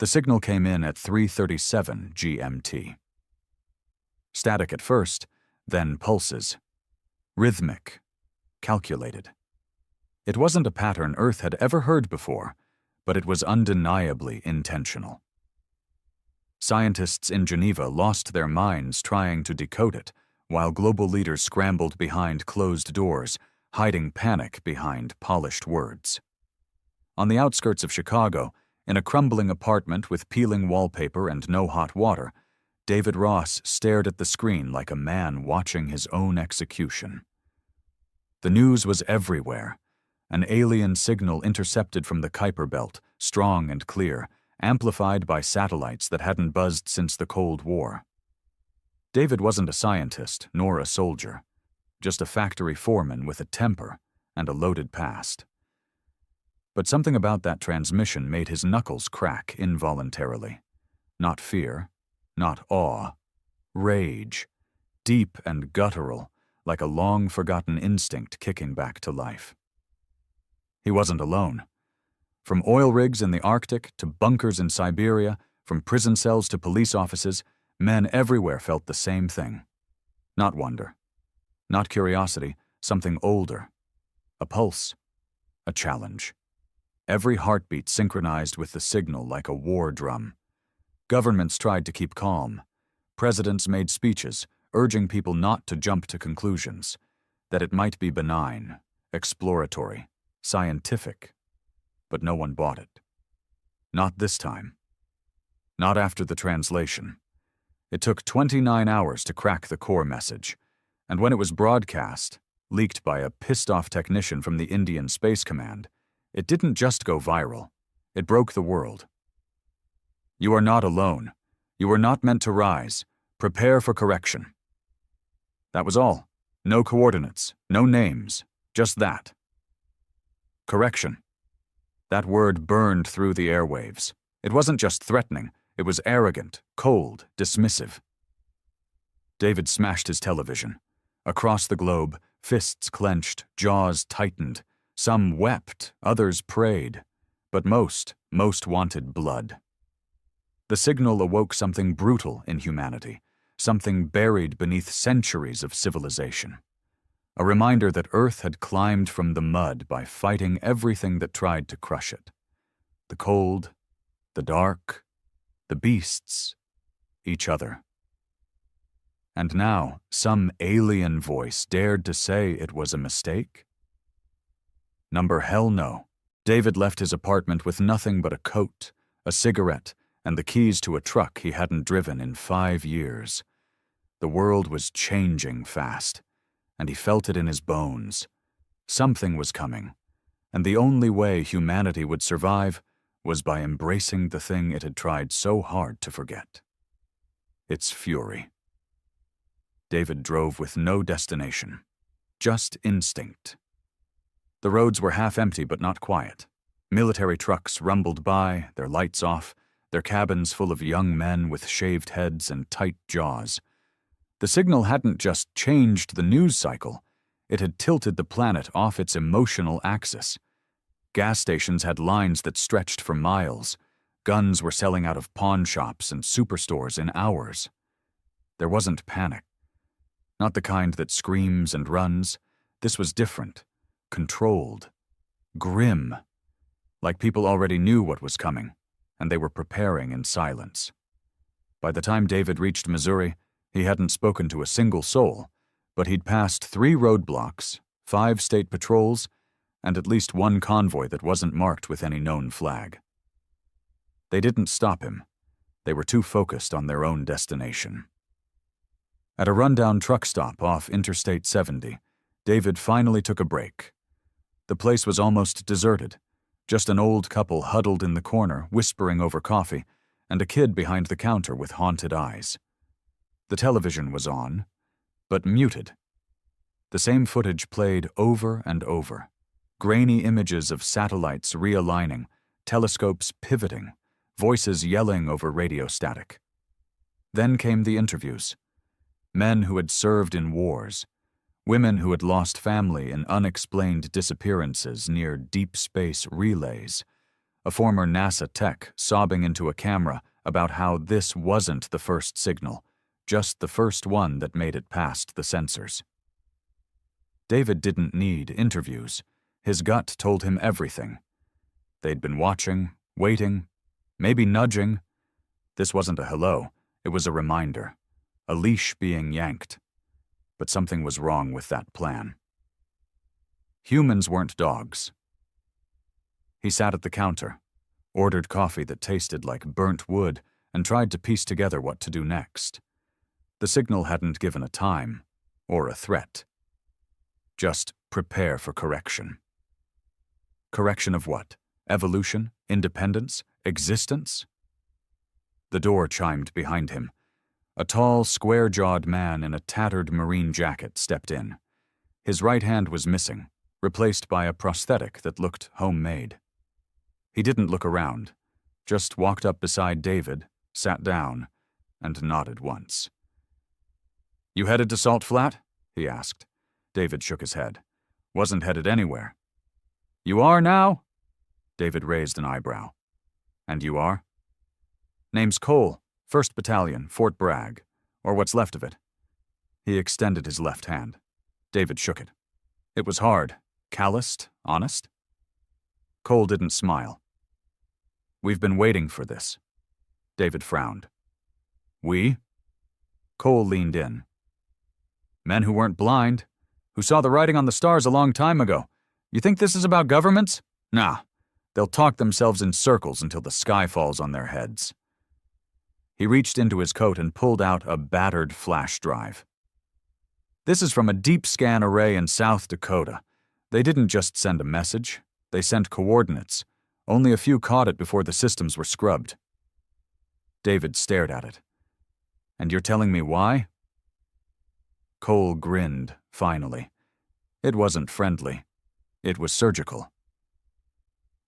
The signal came in at 3:37 GMT. Static at first, then pulses. Rhythmic. Calculated. It wasn't a pattern Earth had ever heard before, but it was undeniably intentional. Scientists in Geneva lost their minds trying to decode it, while global leaders scrambled behind closed doors, hiding panic behind polished words. On the outskirts of Chicago, in a crumbling apartment with peeling wallpaper and no hot water, David Ross stared at the screen like a man watching his own execution. The news was everywhere. An alien signal intercepted from the Kuiper Belt, strong and clear, amplified by satellites that hadn't buzzed since the Cold War. David wasn't a scientist, nor a soldier, just a factory foreman with a temper and a loaded past. But something about that transmission made his knuckles crack involuntarily. Not fear, not awe, rage, deep and guttural, like a long-forgotten instinct kicking back to life. He wasn't alone. From oil rigs in the Arctic to bunkers in Siberia, from prison cells to police offices, men everywhere felt the same thing. Not wonder, not curiosity, something older. A pulse, a challenge. Every heartbeat synchronized with the signal like a war drum. Governments tried to keep calm. Presidents made speeches, urging people not to jump to conclusions, that it might be benign, exploratory, scientific, but no one bought it. Not this time. Not after the translation. It took 29 hours to crack the core message, and when it was broadcast, leaked by a pissed-off technician from the Indian Space Command, it didn't just go viral. It broke the world. You are not alone. You were not meant to rise. Prepare for correction. That was all. No coordinates, no names, just that. Correction. That word burned through the airwaves. It wasn't just threatening, it was arrogant, cold, dismissive. David smashed his television. Across the globe, fists clenched, jaws tightened. Some wept, others prayed, but most wanted blood. The signal awoke something brutal in humanity, something buried beneath centuries of civilization. A reminder that Earth had climbed from the mud by fighting everything that tried to crush it. The cold, the dark, the beasts, each other. And now, some alien voice dared to say it was a mistake? Number hell no. David left his apartment with nothing but a coat, a cigarette, and the keys to a truck he hadn't driven in 5 years. The world was changing fast, and he felt it in his bones. Something was coming, and the only way humanity would survive was by embracing the thing it had tried so hard to forget. Its fury. David drove with no destination, just instinct. The roads were half empty but not quiet. Military trucks rumbled by, their lights off, their cabins full of young men with shaved heads and tight jaws. The signal hadn't just changed the news cycle, it had tilted the planet off its emotional axis. Gas stations had lines that stretched for miles. Guns were selling out of pawn shops and superstores in hours. There wasn't panic. Not the kind that screams and runs. This was different. Controlled, grim, like people already knew what was coming, and they were preparing in silence. By the time David reached Missouri, he hadn't spoken to a single soul, but he'd passed 3 roadblocks, 5 state patrols, and at least 1 convoy that wasn't marked with any known flag. They didn't stop him. They were too focused on their own destination. At a rundown truck stop off Interstate 70, David finally took a break. The place was almost deserted, just an old couple huddled in the corner, whispering over coffee, and a kid behind the counter with haunted eyes. The television was on, but muted. The same footage played over and over. Grainy images of satellites realigning, telescopes pivoting, voices yelling over radio static. Then came the interviews. Men who had served in wars, women who had lost family in unexplained disappearances near deep space relays, a former NASA tech sobbing into a camera about how this wasn't the first signal, just the first one that made it past the sensors. David didn't need interviews. His gut told him everything. They'd been watching, waiting, maybe nudging. This wasn't a hello, it was a reminder, a leash being yanked. But something was wrong with that plan. Humans weren't dogs. He sat at the counter, ordered coffee that tasted like burnt wood, and tried to piece together what to do next. The signal hadn't given a time or a threat. Just prepare for correction. Correction of what? Evolution? Independence? Existence? The door chimed behind him. A tall, square-jawed man in a tattered marine jacket stepped in. His right hand was missing, replaced by a prosthetic that looked homemade. He didn't look around, just walked up beside David, sat down, and nodded once. "You headed to Salt Flat?" he asked. David shook his head. "Wasn't headed anywhere." "You are now?" David raised an eyebrow. "And you are?" "Name's Cole, 1st Battalion, Fort Bragg, or what's left of it." He extended his left hand. David shook it. It was hard, calloused, honest. Cole didn't smile. "We've been waiting for this." David frowned. "We?" Cole leaned in. "Men who weren't blind, who saw the writing on the stars a long time ago. You think this is about governments? Nah. They'll talk themselves in circles until the sky falls on their heads." He reached into his coat and pulled out a battered flash drive. "This is from a deep scan array in South Dakota. They didn't just send a message, they sent coordinates. Only a few caught it before the systems were scrubbed." David stared at it. "And you're telling me why?" Cole grinned, finally. It wasn't friendly. It was surgical.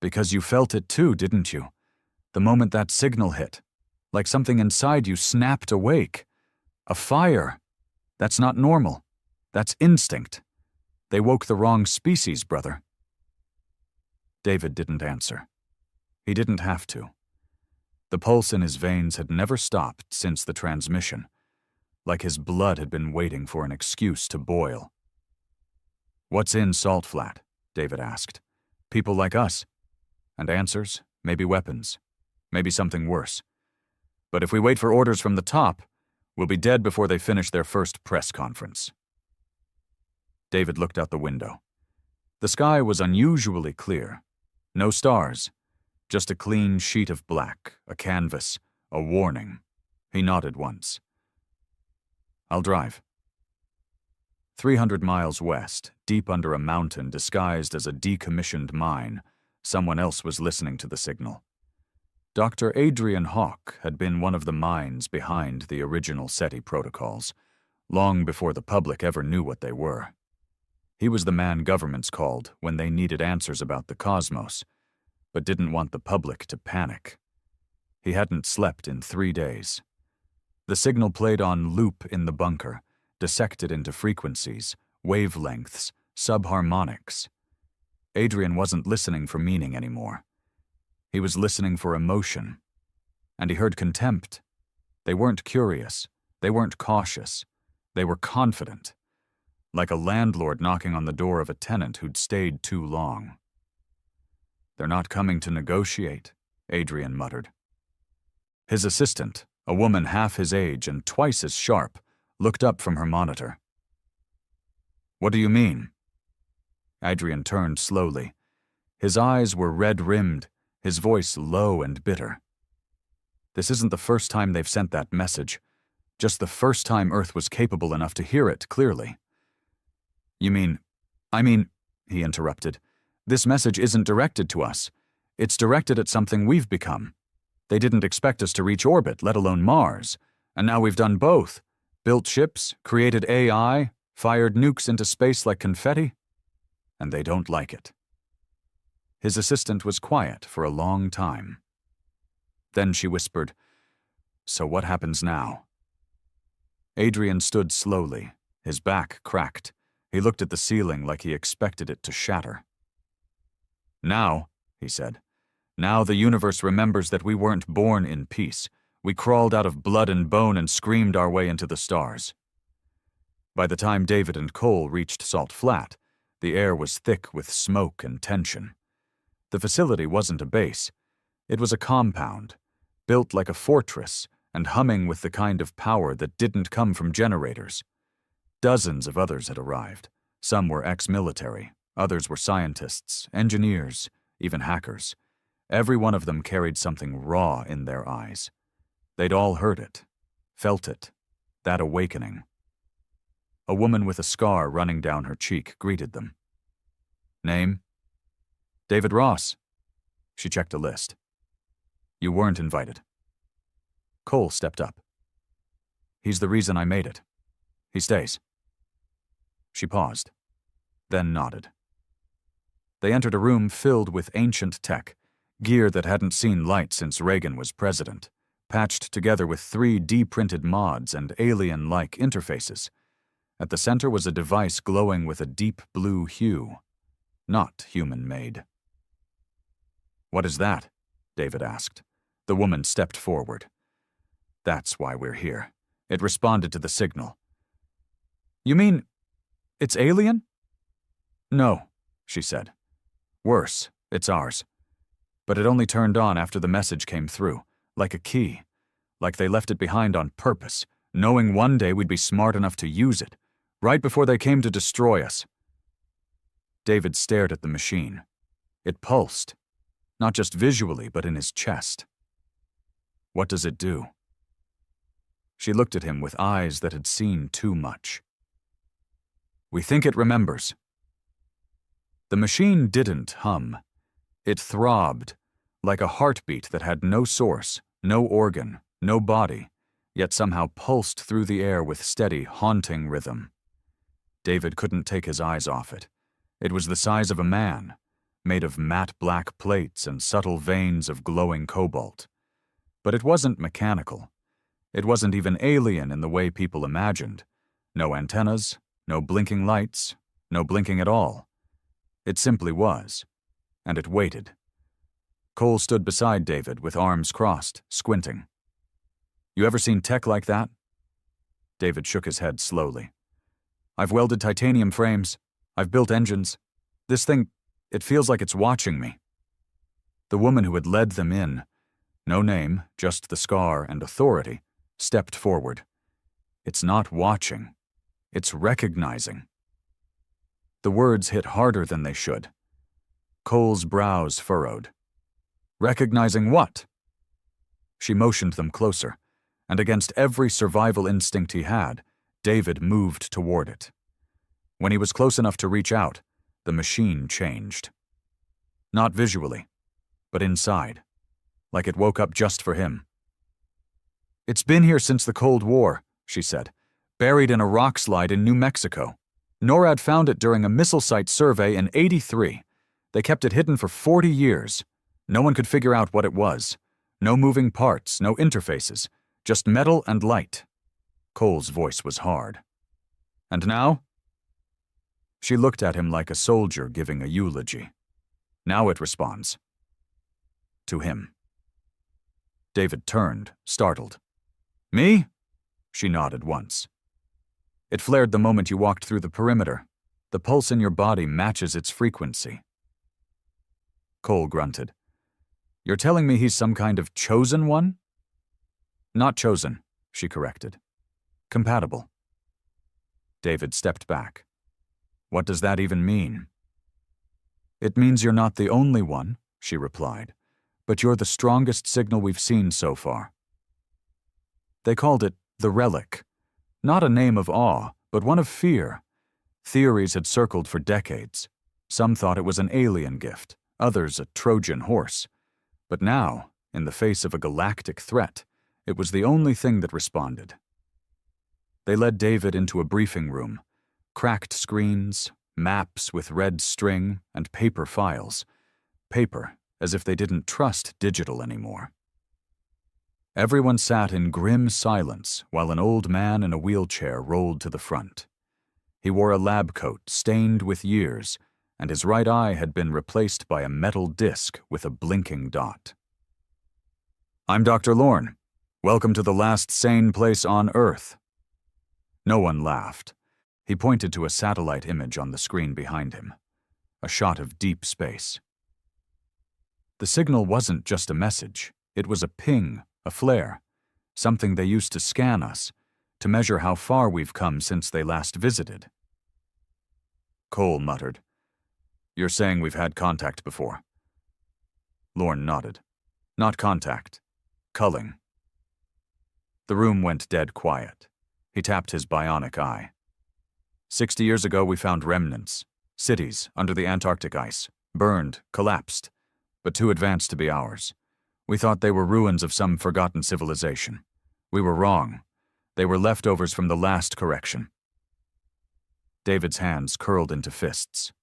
"Because you felt it too, didn't you? The moment that signal hit. Like something inside you snapped awake. A fire. That's not normal. That's instinct. They woke the wrong species, brother." David didn't answer. He didn't have to. The pulse in his veins had never stopped since the transmission, like his blood had been waiting for an excuse to boil. "What's in Salt Flat?" David asked. "People like us. And answers, maybe weapons, maybe something worse. But if we wait for orders from the top, we'll be dead before they finish their first press conference." David looked out the window. The sky was unusually clear. No stars, just a clean sheet of black, a canvas, a warning. He nodded once. "I'll drive." 300 miles west, deep under a mountain disguised as a decommissioned mine, someone else was listening to the signal. Dr. Adrian Hawk had been one of the minds behind the original SETI protocols, long before the public ever knew what they were. He was the man governments called when they needed answers about the cosmos, but didn't want the public to panic. He hadn't slept in 3 days. The signal played on loop in the bunker, dissected into frequencies, wavelengths, subharmonics. Adrian wasn't listening for meaning anymore. He was listening for emotion. And he heard contempt. They weren't curious. They weren't cautious. They were confident. Like a landlord knocking on the door of a tenant who'd stayed too long. "They're not coming to negotiate," Adrian muttered. His assistant, a woman half his age and twice as sharp, looked up from her monitor. "What do you mean?" Adrian turned slowly. His eyes were red-rimmed, his voice low and bitter. "This isn't the first time they've sent that message, just the first time Earth was capable enough to hear it clearly." I mean, he interrupted, "this message isn't directed to us. It's directed at something we've become. They didn't expect us to reach orbit, let alone Mars. And now we've done both. Built ships, created AI, fired nukes into space like confetti. And they don't like it." His assistant was quiet for a long time. Then she whispered, "So what happens now?" Adrian stood slowly, his back cracked. He looked at the ceiling like he expected it to shatter. "Now," he said, Now the universe remembers that we weren't born in peace. We crawled out of blood and bone and screamed our way into the stars. By the time David and Cole reached Salt Flat, the air was thick with smoke and tension. The facility wasn't a base. It was a compound, built like a fortress and humming with the kind of power that didn't come from generators. Dozens of others had arrived. Some were ex-military, others were scientists, engineers, even hackers. Every one of them carried something raw in their eyes. They'd all heard it, felt it, that awakening. A woman with a scar running down her cheek greeted them. Name? David Ross. She checked a list. You weren't invited. Cole stepped up. He's the reason I made it. He stays. She paused, then nodded. They entered a room filled with ancient tech, gear that hadn't seen light since Reagan was president, patched together with 3D-printed mods and alien-like interfaces. At the center was a device glowing with a deep blue hue, not human-made. What is that? David asked. The woman stepped forward. That's why we're here. It responded to the signal. You mean, it's alien? No, she said. Worse, it's ours. But it only turned on after the message came through, like a key, like they left it behind on purpose, knowing one day we'd be smart enough to use it, right before they came to destroy us. David stared at the machine. It pulsed, not just visually, but in his chest. What does it do? She looked at him with eyes that had seen too much. We think it remembers. The machine didn't hum. It throbbed, like a heartbeat that had no source, no organ, no body, yet somehow pulsed through the air with steady, haunting rhythm. David couldn't take his eyes off it. It was the size of a man, made of matte black plates and subtle veins of glowing cobalt. But it wasn't mechanical. It wasn't even alien in the way people imagined. No antennas, no blinking lights, no blinking at all. It simply was. And it waited. Cole stood beside David with arms crossed, squinting. You ever seen tech like that? David shook his head slowly. I've welded titanium frames. I've built engines. This thing, it feels like it's watching me. The woman who had led them in, no name, just the scar and authority, stepped forward. It's not watching. It's recognizing. The words hit harder than they should. Cole's brows furrowed. Recognizing what? She motioned them closer, and against every survival instinct he had, David moved toward it. When he was close enough to reach out, the machine changed. Not visually, but inside, like it woke up just for him. It's been here since the Cold War, she said, buried in a rock slide in New Mexico. NORAD found it during a missile site survey in '83. They kept it hidden for 40 years. No one could figure out what it was. No moving parts, no interfaces, just metal and light. Cole's voice was hard. And now? She looked at him like a soldier giving a eulogy. Now it responds. To him. David turned, startled. Me? She nodded once. It flared the moment you walked through the perimeter. The pulse in your body matches its frequency. Cole grunted. You're telling me he's some kind of chosen one? Not chosen, she corrected. Compatible. David stepped back. What does that even mean? It means you're not the only one, she replied, but you're the strongest signal we've seen so far. They called it the Relic. Not a name of awe, but one of fear. Theories had circled for decades. Some thought it was an alien gift, others a Trojan horse. But now, in the face of a galactic threat, it was the only thing that responded. They led David into a briefing room. Cracked screens, maps with red string, and paper files. Paper, as if they didn't trust digital anymore. Everyone sat in grim silence while an old man in a wheelchair rolled to the front. He wore a lab coat stained with years, and his right eye had been replaced by a metal disc with a blinking dot. "I'm Dr. Lorne. Welcome to the last sane place on Earth." No one laughed. He pointed to a satellite image on the screen behind him, a shot of deep space. The signal wasn't just a message. It was a ping, a flare, something they used to scan us, to measure how far we've come since they last visited. Cole muttered, "You're saying we've had contact before?" Lorne nodded. "Not contact. Culling." The room went dead quiet. He tapped his bionic eye. 60 years ago we found remnants, cities under the Antarctic ice, burned, collapsed, but too advanced to be ours. We thought they were ruins of some forgotten civilization. We were wrong. They were leftovers from the last correction. David's hands curled into fists.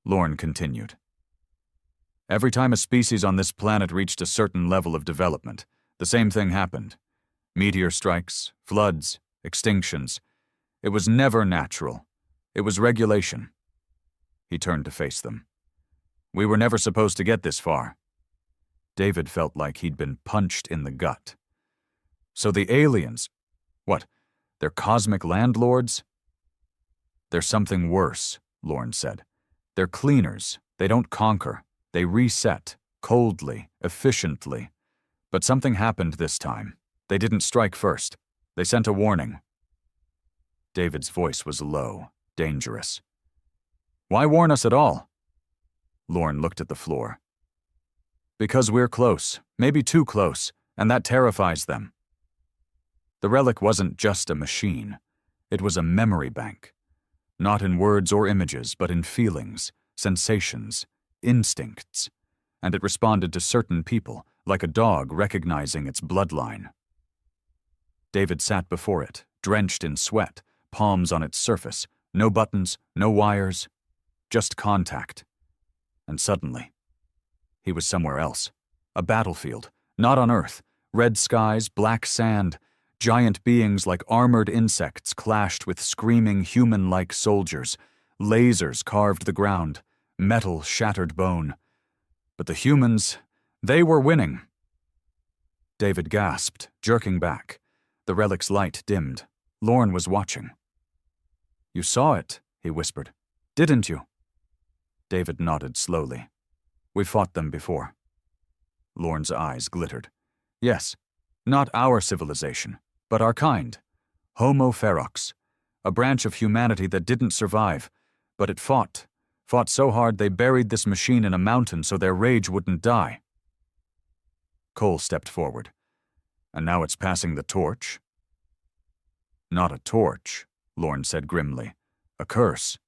Lorne continued. "Every time a species on this planet reached a certain level of development, the same thing happened. Meteor strikes, floods, extinctions. It was never natural. It was regulation." He turned to face them. "We were never supposed to get this far." David felt like he'd been punched in the gut. "So the aliens, what, they're cosmic landlords?" "There's something worse," Lorne said. "They're cleaners. They don't conquer. They reset, coldly, efficiently. But something happened this time. They didn't strike first. They sent a warning." David's voice was low, dangerous. "Why warn us at all?" Lorne looked at the floor. "Because we're close, maybe too close, and that terrifies them." The relic wasn't just a machine. It was a memory bank. Not in words or images, but in feelings, sensations, instincts. And it responded to certain people, like a dog recognizing its bloodline. David sat before it, drenched in sweat, palms on its surface, no buttons, no wires, just contact. And suddenly, he was somewhere else. A battlefield, not on Earth. Red skies, black sand. Giant beings like armored insects clashed with screaming human-like soldiers. Lasers carved the ground. Metal shattered bone. But the humans, they were winning. David gasped, jerking back. The relic's light dimmed. Lorne was watching. "You saw it," he whispered. "Didn't you?" David nodded slowly. "We fought them before." Lorne's eyes glittered. "Yes, not our civilization, but our kind. Homo ferox, a branch of humanity that didn't survive, but it fought so hard they buried this machine in a mountain so their rage wouldn't die." Cole stepped forward. "And now it's passing the torch?" "Not a torch," Lorne said grimly. "A curse."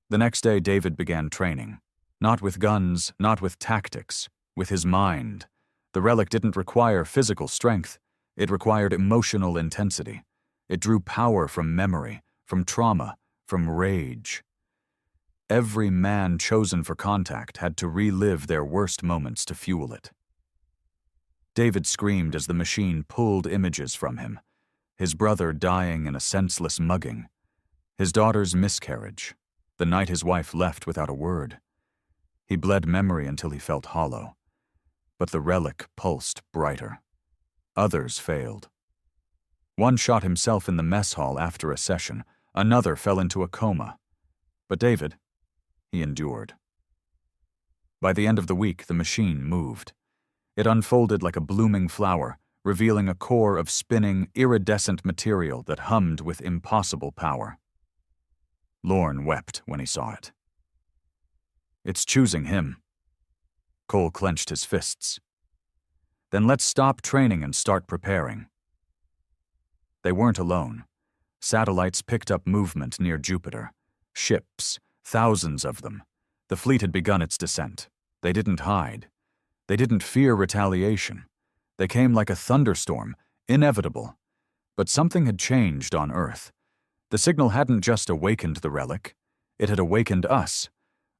The next day David began training. Not with guns, not with tactics, with his mind. The relic didn't require physical strength. It required emotional intensity. It drew power from memory, from trauma, from rage. Every man chosen for contact had to relive their worst moments to fuel it. David screamed as the machine pulled images from him. His brother dying in a senseless mugging. His daughter's miscarriage. The night his wife left without a word. He bled memory until he felt hollow. But the relic pulsed brighter. Others failed. One shot himself in the mess hall after a session. Another fell into a coma. But David, he endured. By the end of the week, the machine moved. It unfolded like a blooming flower, revealing a core of spinning, iridescent material that hummed with impossible power. Lorne wept when he saw it. "It's choosing him." Cole clenched his fists. "Then let's stop training and start preparing." They weren't alone. Satellites picked up movement near Jupiter. Ships, thousands of them. The fleet had begun its descent. They didn't hide. They didn't fear retaliation. They came like a thunderstorm, inevitable. But something had changed on Earth. The signal hadn't just awakened the relic. It had awakened us.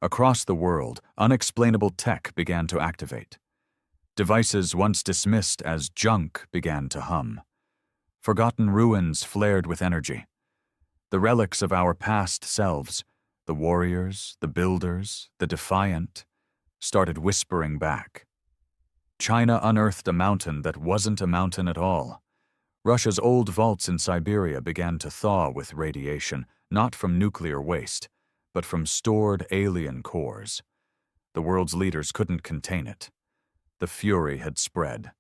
Across the world, unexplainable tech began to activate. Devices once dismissed as junk began to hum. Forgotten ruins flared with energy. The relics of our past selves, The warriors, the builders, the defiant, started whispering back. China unearthed a mountain that wasn't a mountain at all. Russia's old vaults in Siberia began to thaw with radiation, not from nuclear waste, but from stored alien cores. The world's leaders couldn't contain it. The fury had spread.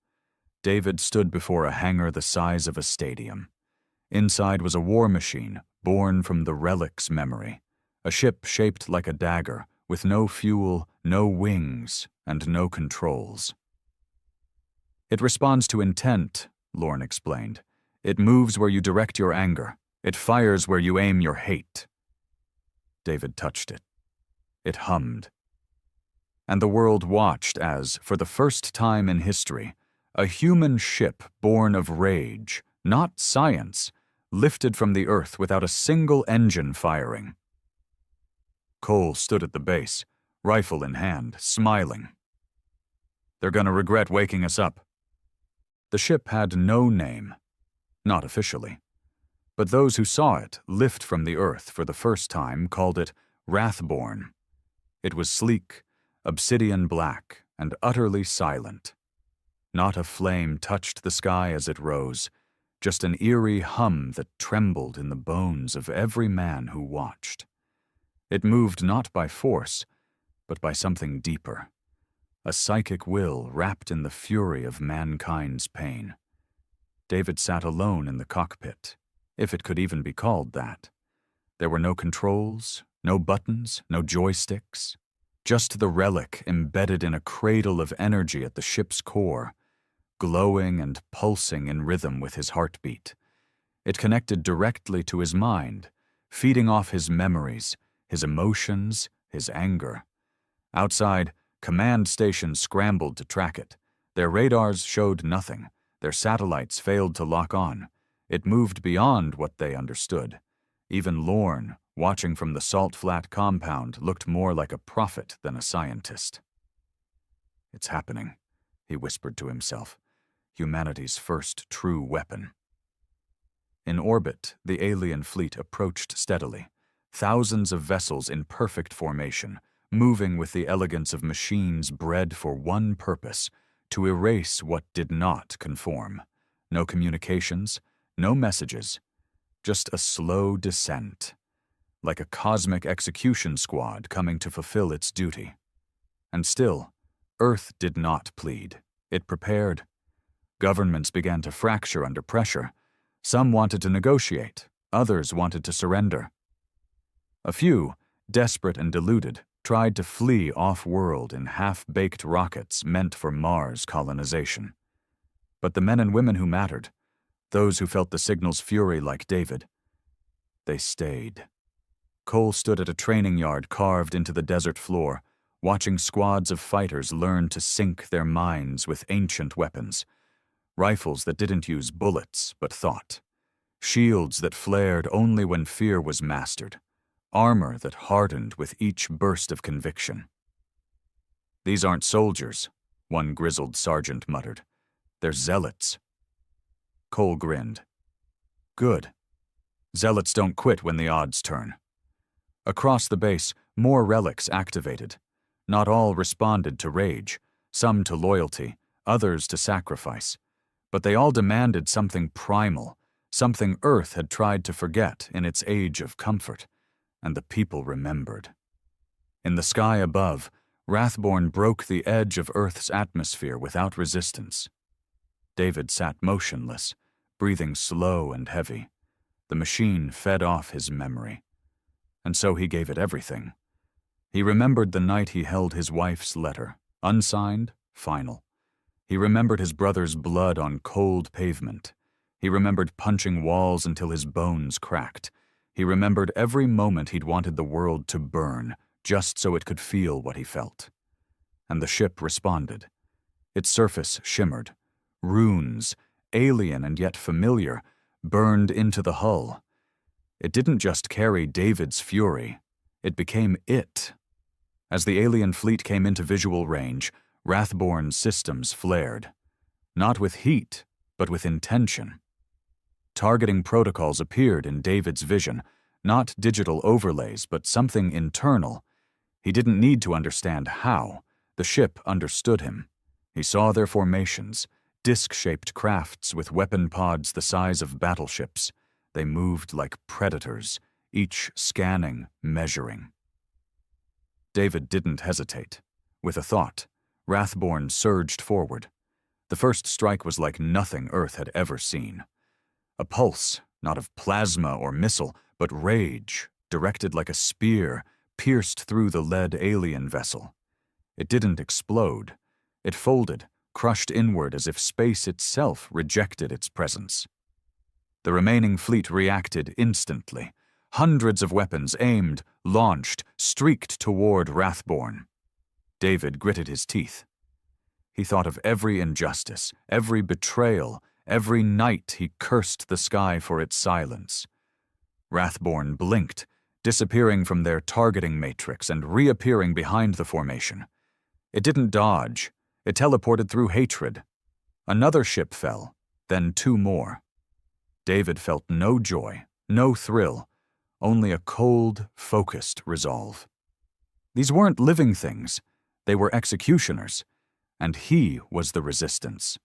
David stood before a hangar the size of a stadium. Inside was a war machine, born from the Relic's memory. A ship shaped like a dagger, with no fuel, no wings, and no controls. It responds to intent, Lorne explained. It moves where you direct your anger. It fires where you aim your hate. David touched it. It hummed. And the world watched as, for the first time in history, a human ship born of rage, not science, lifted from the earth without a single engine firing. Cole stood at the base, rifle in hand, smiling. They're gonna regret waking us up. The ship had no name, not officially, but those who saw it lift from the earth for the first time called it Wrathborn. It was sleek, obsidian black, and utterly silent. Not a flame touched the sky as it rose, just an eerie hum that trembled in the bones of every man who watched. It moved not by force, but by something deeper. A psychic will wrapped in the fury of mankind's pain. David sat alone in the cockpit, if it could even be called that. There were no controls, no buttons, no joysticks. Just the relic embedded in a cradle of energy at the ship's core, glowing and pulsing in rhythm with his heartbeat. It connected directly to his mind, feeding off his memories, his emotions, his anger. Outside, command stations scrambled to track it. Their radars showed nothing. Their satellites failed to lock on. It moved beyond what they understood. Even Lorne, watching from the Salt Flat compound, looked more like a prophet than a scientist. It's happening, he whispered to himself. Humanity's first true weapon. In orbit, the alien fleet approached steadily. Thousands of vessels in perfect formation, moving with the elegance of machines bred for one purpose, to erase what did not conform. No communications, no messages, just a slow descent, like a cosmic execution squad coming to fulfill its duty. And still, Earth did not plead. It prepared. Governments began to fracture under pressure. Some wanted to negotiate, others wanted to surrender. A few, desperate and deluded, tried to flee off-world in half-baked rockets meant for Mars colonization. But the men and women who mattered, those who felt the signal's fury like David, they stayed. Cole stood at a training yard carved into the desert floor, watching squads of fighters learn to sink their minds with ancient weapons. Rifles that didn't use bullets but thought. Shields that flared only when fear was mastered. Armor that hardened with each burst of conviction. These aren't soldiers, one grizzled sergeant muttered. They're zealots. Cole grinned. Good. Zealots don't quit when the odds turn. Across the base, more relics activated. Not all responded to rage, some to loyalty, others to sacrifice. But they all demanded something primal, something Earth had tried to forget in its age of comfort, and the people remembered. In the sky above, Wrathborn broke the edge of Earth's atmosphere without resistance. David sat motionless, breathing slow and heavy. The machine fed off his memory. And so he gave it everything. He remembered the night he held his wife's letter, unsigned, final. He remembered his brother's blood on cold pavement. He remembered punching walls until his bones cracked. He remembered every moment he'd wanted the world to burn, just so it could feel what he felt. And the ship responded. Its surface shimmered. Runes, alien and yet familiar, burned into the hull. It didn't just carry David's fury. It became it. As the alien fleet came into visual range, Wrathborn's systems flared. Not with heat, but with intention. Targeting protocols appeared in David's vision, Not digital overlays, but something internal. He didn't need to understand how. The ship understood him. He saw their formations, disc-shaped crafts with weapon pods the size of battleships. They moved like predators, each scanning, measuring. David didn't hesitate. With a thought, Wrathborn surged forward. The first strike was like nothing Earth had ever seen. A pulse, not of plasma or missile, but rage, directed like a spear, pierced through the lead alien vessel. It didn't explode. It folded, crushed inward as if space itself rejected its presence. The remaining fleet reacted instantly. Hundreds of weapons aimed, launched, streaked toward Wrathborn. David gritted his teeth. He thought of every injustice, every betrayal, every night he cursed the sky for its silence. Wrathborn blinked, disappearing from their targeting matrix and reappearing behind the formation. It didn't dodge. It teleported through hatred. Another ship fell, then two more. David felt no joy, no thrill, only a cold, focused resolve. These weren't living things. They were executioners, and he was the resistance.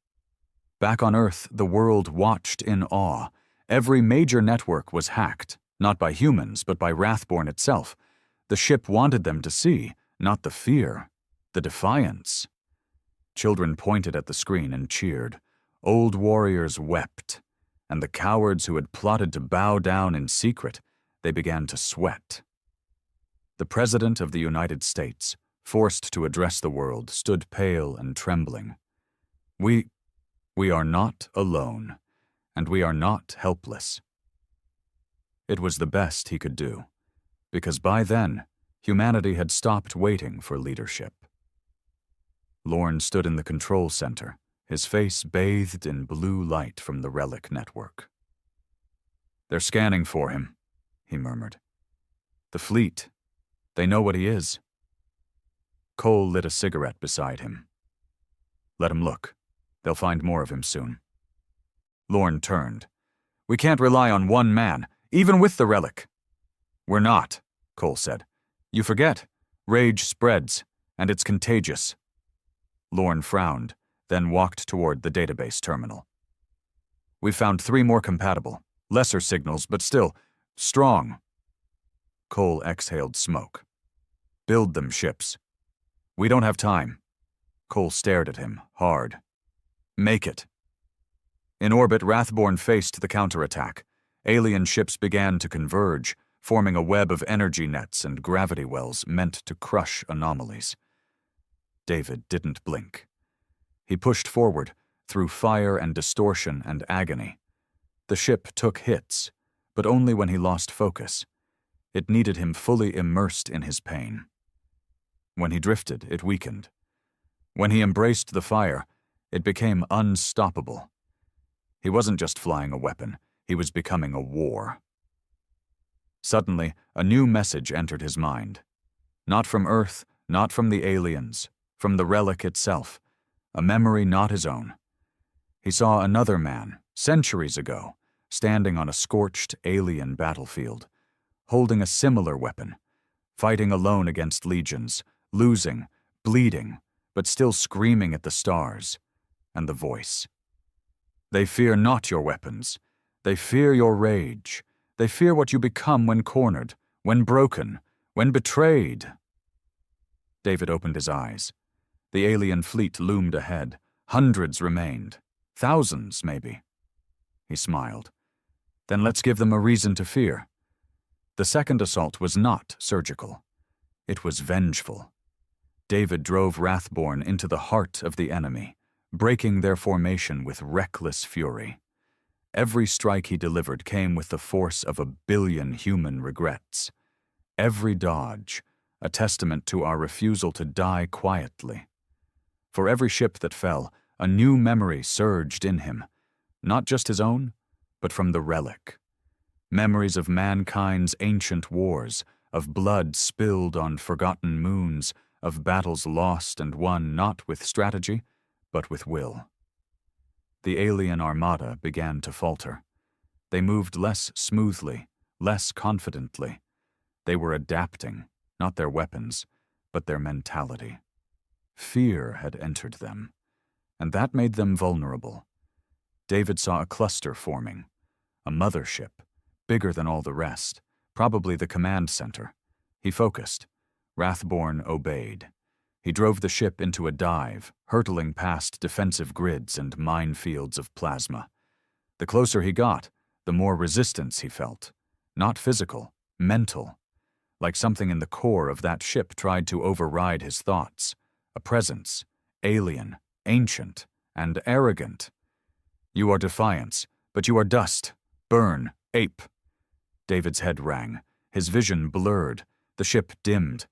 Back on Earth, the world watched in awe. Every major network was hacked, not by humans, but by Wrathborn itself. The ship wanted them to see, not the fear, the defiance. Children pointed at the screen and cheered. Old warriors wept, and the cowards who had plotted to bow down in secret, they began to sweat. The President of the United States, forced to address the world, stood pale and trembling. We are not alone, and we are not helpless. It was the best he could do, because by then, humanity had stopped waiting for leadership. Lorne stood in the control center, his face bathed in blue light from the relic network. "They're scanning for him," he murmured. "The fleet. They know what he is." Cole lit a cigarette beside him. "Let him look. They'll find more of him soon." Lorne turned. "We can't rely on one man, even with the relic." "We're not," Cole said. "You forget. Rage spreads, and it's contagious." Lorne frowned, then walked toward the database terminal. "We've found 3 more compatible. Lesser signals, but still strong." Cole exhaled smoke. "Build them ships." "We don't have time." Cole stared at him, hard. "Make it." In orbit, Wrathborn faced the counterattack. Alien ships began to converge, forming a web of energy nets and gravity wells meant to crush anomalies. David didn't blink. He pushed forward, through fire and distortion and agony. The ship took hits, but only when he lost focus. It needed him fully immersed in his pain. When he drifted, it weakened. When he embraced the fire, it became unstoppable. He wasn't just flying a weapon, he was becoming a war. Suddenly, a new message entered his mind. Not from Earth, not from the aliens, from the relic itself, a memory not his own. He saw another man, centuries ago, standing on a scorched alien battlefield, holding a similar weapon, fighting alone against legions, losing, bleeding, but still screaming at the stars, and the voice. "They fear not your weapons. They fear your rage. They fear what you become when cornered, when broken, when betrayed." David opened his eyes. The alien fleet loomed ahead. Hundreds remained. Thousands, maybe. He smiled. "Then let's give them a reason to fear." The second assault was not surgical. It was vengeful. David drove Wrathborn into the heart of the enemy, breaking their formation with reckless fury. Every strike he delivered came with the force of 1,000,000,000 human regrets. Every dodge, a testament to our refusal to die quietly. For every ship that fell, a new memory surged in him, not just his own, but from the relic. Memories of mankind's ancient wars, of blood spilled on forgotten moons, of battles lost and won not with strategy, but with will. The alien armada began to falter. They moved less smoothly, less confidently. They were adapting, not their weapons, but their mentality. Fear had entered them, and that made them vulnerable. David saw a cluster forming, a mothership, bigger than all the rest, probably the command center. He focused. Wrathborn obeyed. He drove the ship into a dive, hurtling past defensive grids and minefields of plasma. The closer he got, the more resistance he felt. Not physical, mental. Like something in the core of that ship tried to override his thoughts. A presence, alien, ancient, and arrogant. "You are defiance, but you are dust. Burn, ape." David's head rang, his vision blurred, the ship dimmed.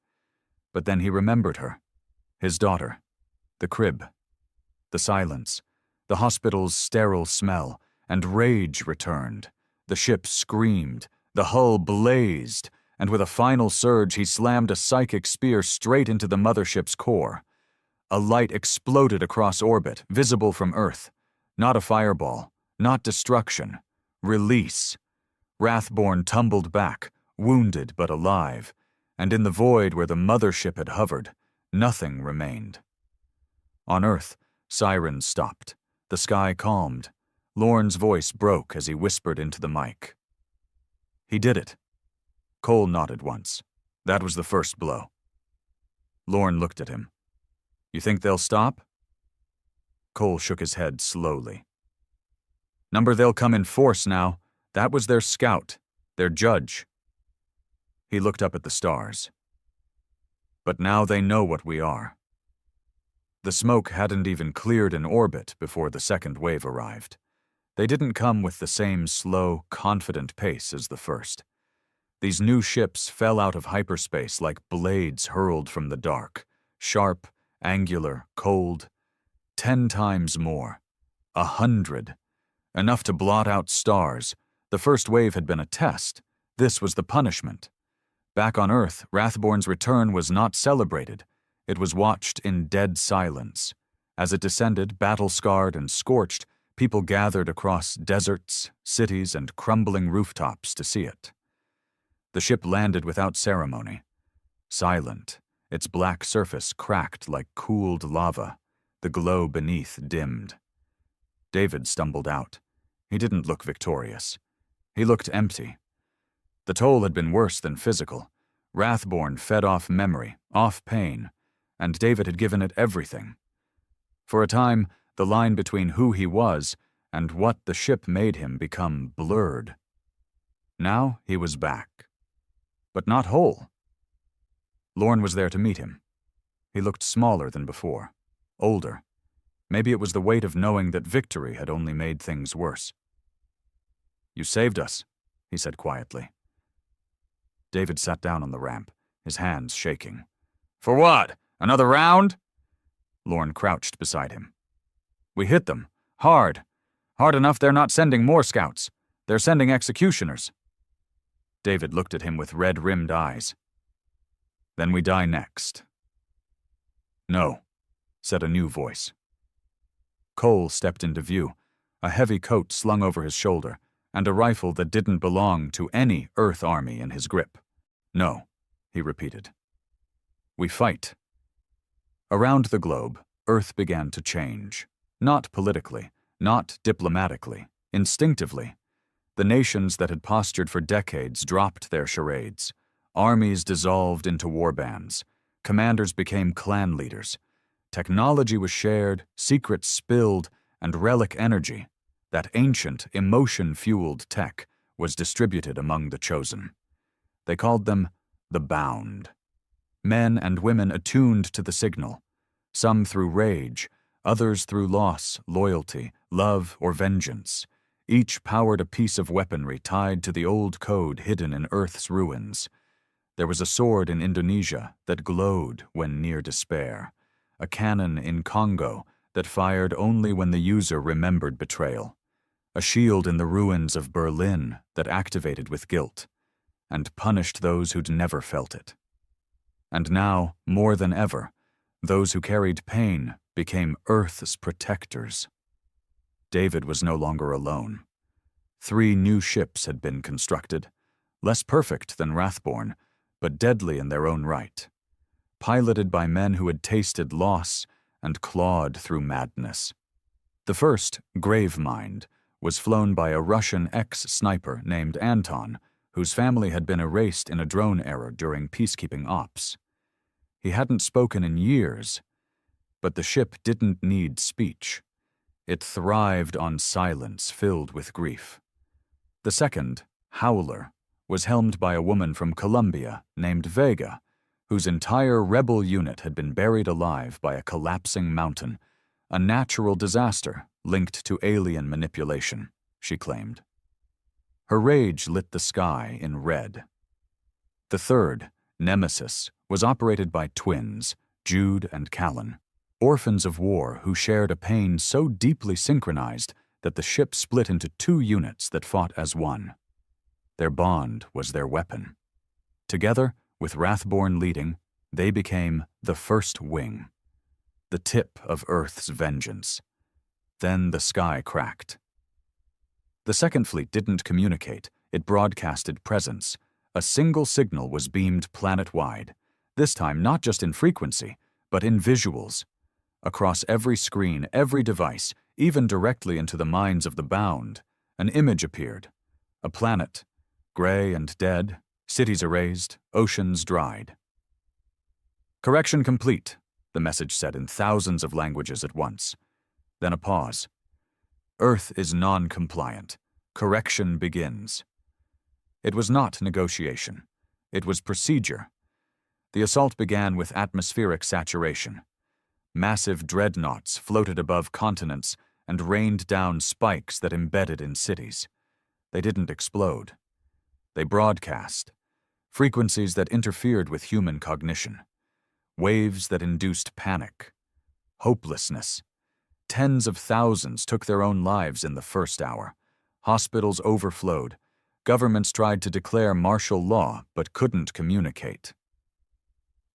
But then he remembered her. His daughter. The crib. The silence. The hospital's sterile smell. And rage returned. The ship screamed. The hull blazed. And with a final surge, he slammed a psychic spear straight into the mothership's core. A light exploded across orbit, visible from Earth. Not a fireball. Not destruction. Release. Wrathborn tumbled back, wounded but alive. And in the void where the mothership had hovered, nothing remained. On Earth, sirens stopped. The sky calmed. Lorne's voice broke as he whispered into the mic. "He did it." Cole nodded once. That was the first blow. Lorne looked at him. "You think they'll stop?" Cole shook his head slowly. "Number they'll come in force now. That was their scout, their judge." He looked up at the stars. "But now they know what we are." The smoke hadn't even cleared in orbit before the second wave arrived. They didn't come with the same slow, confident pace as the first. These new ships fell out of hyperspace like blades hurled from the dark, sharp, angular, cold. 10 times more. 100. Enough to blot out stars. The first wave had been a test. This was the punishment. Back on Earth, Wrathborn's return was not celebrated. It was watched in dead silence. As it descended, battle-scarred and scorched, people gathered across deserts, cities, and crumbling rooftops to see it. The ship landed without ceremony. Silent, its black surface cracked like cooled lava, the glow beneath dimmed. David stumbled out. He didn't look victorious. He looked empty. The toll had been worse than physical. Wrathborn fed off memory, off pain, and David had given it everything. For a time, the line between who he was and what the ship made him become blurred. Now he was back. But not whole. Lorne was there to meet him. He looked smaller than before, older. Maybe it was the weight of knowing that victory had only made things worse. "You saved us," he said quietly. David sat down on the ramp, his hands shaking. "For what? Another round?" Lorne crouched beside him. "We hit them. Hard. Hard enough they're not sending more scouts. They're sending executioners." David looked at him with red-rimmed eyes. "Then we die next." "No," said a new voice. Cole stepped into view, a heavy coat slung over his shoulder, and a rifle that didn't belong to any Earth army in his grip. "No," he repeated. "We fight." Around the globe, Earth began to change. Not politically, not diplomatically, instinctively. The nations that had postured for decades dropped their charades. Armies dissolved into warbands. Commanders became clan leaders. Technology was shared, secrets spilled, and relic energy, that ancient, emotion-fueled tech, was distributed among the chosen. They called them the Bound. Men and women attuned to the signal, some through rage, others through loss, loyalty, love, or vengeance. Each powered a piece of weaponry tied to the old code hidden in Earth's ruins. There was a sword in Indonesia that glowed when near despair, a cannon in Congo that fired only when the user remembered betrayal, a shield in the ruins of Berlin that activated with guilt, and punished those who'd never felt it. And now, more than ever, those who carried pain became Earth's protectors. David was no longer alone. 3 new ships had been constructed. less perfect than Wrathborn, but deadly in their own right. Piloted by men who had tasted loss and clawed through madness. The first, Gravemind, was flown by a Russian ex-sniper named Anton, whose family had been erased in a drone error during peacekeeping ops. He hadn't spoken in years, but the ship didn't need speech. It thrived on silence filled with grief. The second, Howler, was helmed by a woman from Colombia named Vega, whose entire rebel unit had been buried alive by a collapsing mountain, a natural disaster linked to alien manipulation, she claimed. Her rage lit the sky in red. The third, Nemesis, was operated by twins, Jude and Callan, orphans of war who shared a pain so deeply synchronized that the ship split into two units that fought as one. Their bond was their weapon. Together, with Wrathborn leading, they became the First Wing, the tip of Earth's vengeance. Then the sky cracked. The Second Fleet didn't communicate, it broadcasted presence. A single signal was beamed planet-wide, this time not just in frequency, but in visuals. Across every screen, every device, even directly into the minds of the bound, an image appeared. A planet, gray and dead, cities erased, oceans dried. "Correction complete," the message said in thousands of languages at once. Then a pause. "Earth is non-compliant. Correction begins." It was not negotiation. It was procedure. The assault began with atmospheric saturation. Massive dreadnoughts floated above continents and rained down spikes that embedded in cities. They didn't explode. They broadcast. Frequencies that interfered with human cognition. Waves that induced panic. Hopelessness. Tens of thousands took their own lives in the first hour. Hospitals overflowed. Governments tried to declare martial law but couldn't communicate.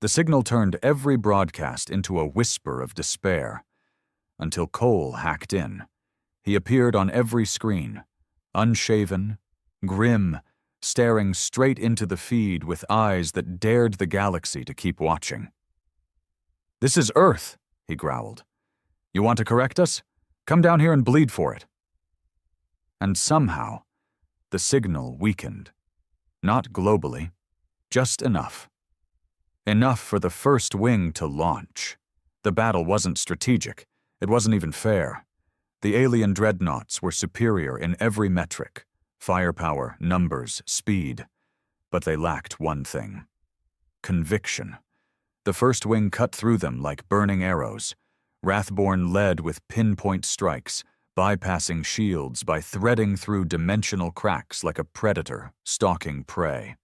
The signal turned every broadcast into a whisper of despair, until Cole hacked in. He appeared on every screen, unshaven, grim, staring straight into the feed with eyes that dared the galaxy to keep watching. "This is Earth," he growled. "You want to correct us? Come down here and bleed for it." And somehow, the signal weakened. Not globally, just enough. Enough for the First Wing to launch. The battle wasn't strategic. It wasn't even fair. The alien dreadnoughts were superior in every metric: firepower, numbers, speed. But they lacked one thing: conviction. The First Wing cut through them like burning arrows. Wrathborn led with pinpoint strikes, bypassing shields by threading through dimensional cracks like a predator stalking prey.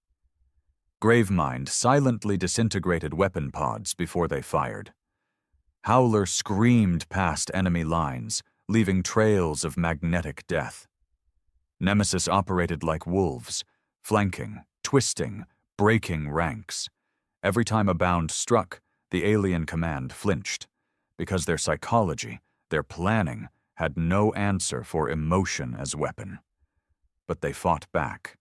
Gravemind silently disintegrated weapon pods before they fired. Howler screamed past enemy lines, leaving trails of magnetic death. Nemesis operated like wolves, flanking, twisting, breaking ranks. Every time a bound struck, the alien command flinched, because their psychology, their planning, had no answer for emotion as weapon. But they fought back.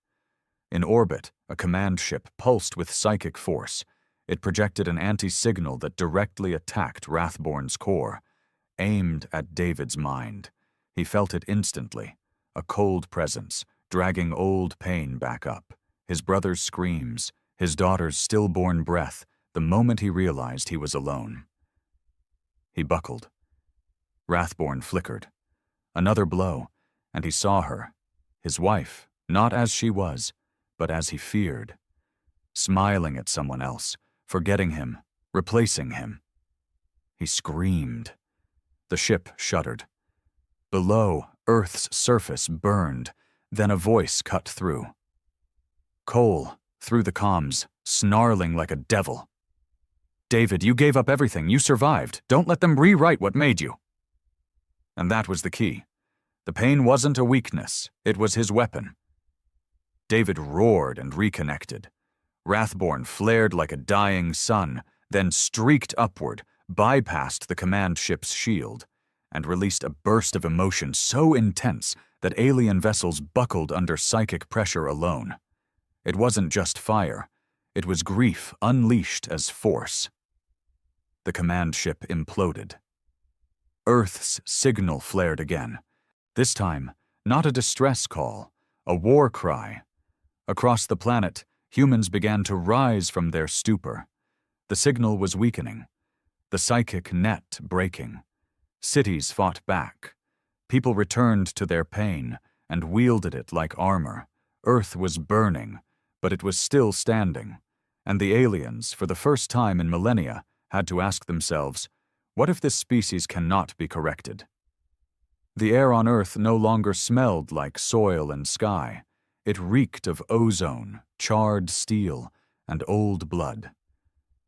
In orbit, a command ship pulsed with psychic force. It projected an anti-signal that directly attacked Wrathborn's core, aimed at David's mind. He felt it instantly, a cold presence, dragging old pain back up. His brother's screams, his daughter's stillborn breath, the moment he realized he was alone. He buckled. Wrathborn flickered. Another blow, and he saw her, his wife, not as she was, but as he feared, smiling at someone else, forgetting him, replacing him. He screamed. The ship shuddered. Below, Earth's surface burned, then a voice cut through. Cole, through the comms, snarling like a devil. "David, you gave up everything. You survived. Don't let them rewrite what made you." And that was the key. The pain wasn't a weakness. It was his weapon. David roared and reconnected. Wrathborn flared like a dying sun, then streaked upward, bypassed the command ship's shield, and released a burst of emotion so intense that alien vessels buckled under psychic pressure alone. It wasn't just fire. It was grief unleashed as force. The command ship imploded. Earth's signal flared again. This time, not a distress call, a war cry. Across the planet, humans began to rise from their stupor. The signal was weakening. The psychic net breaking. Cities fought back. People returned to their pain and wielded it like armor. Earth was burning, but it was still standing. And the aliens, for the first time in millennia, had to ask themselves, what if this species cannot be corrected? The air on Earth no longer smelled like soil and sky. It reeked of ozone, charred steel, and old blood.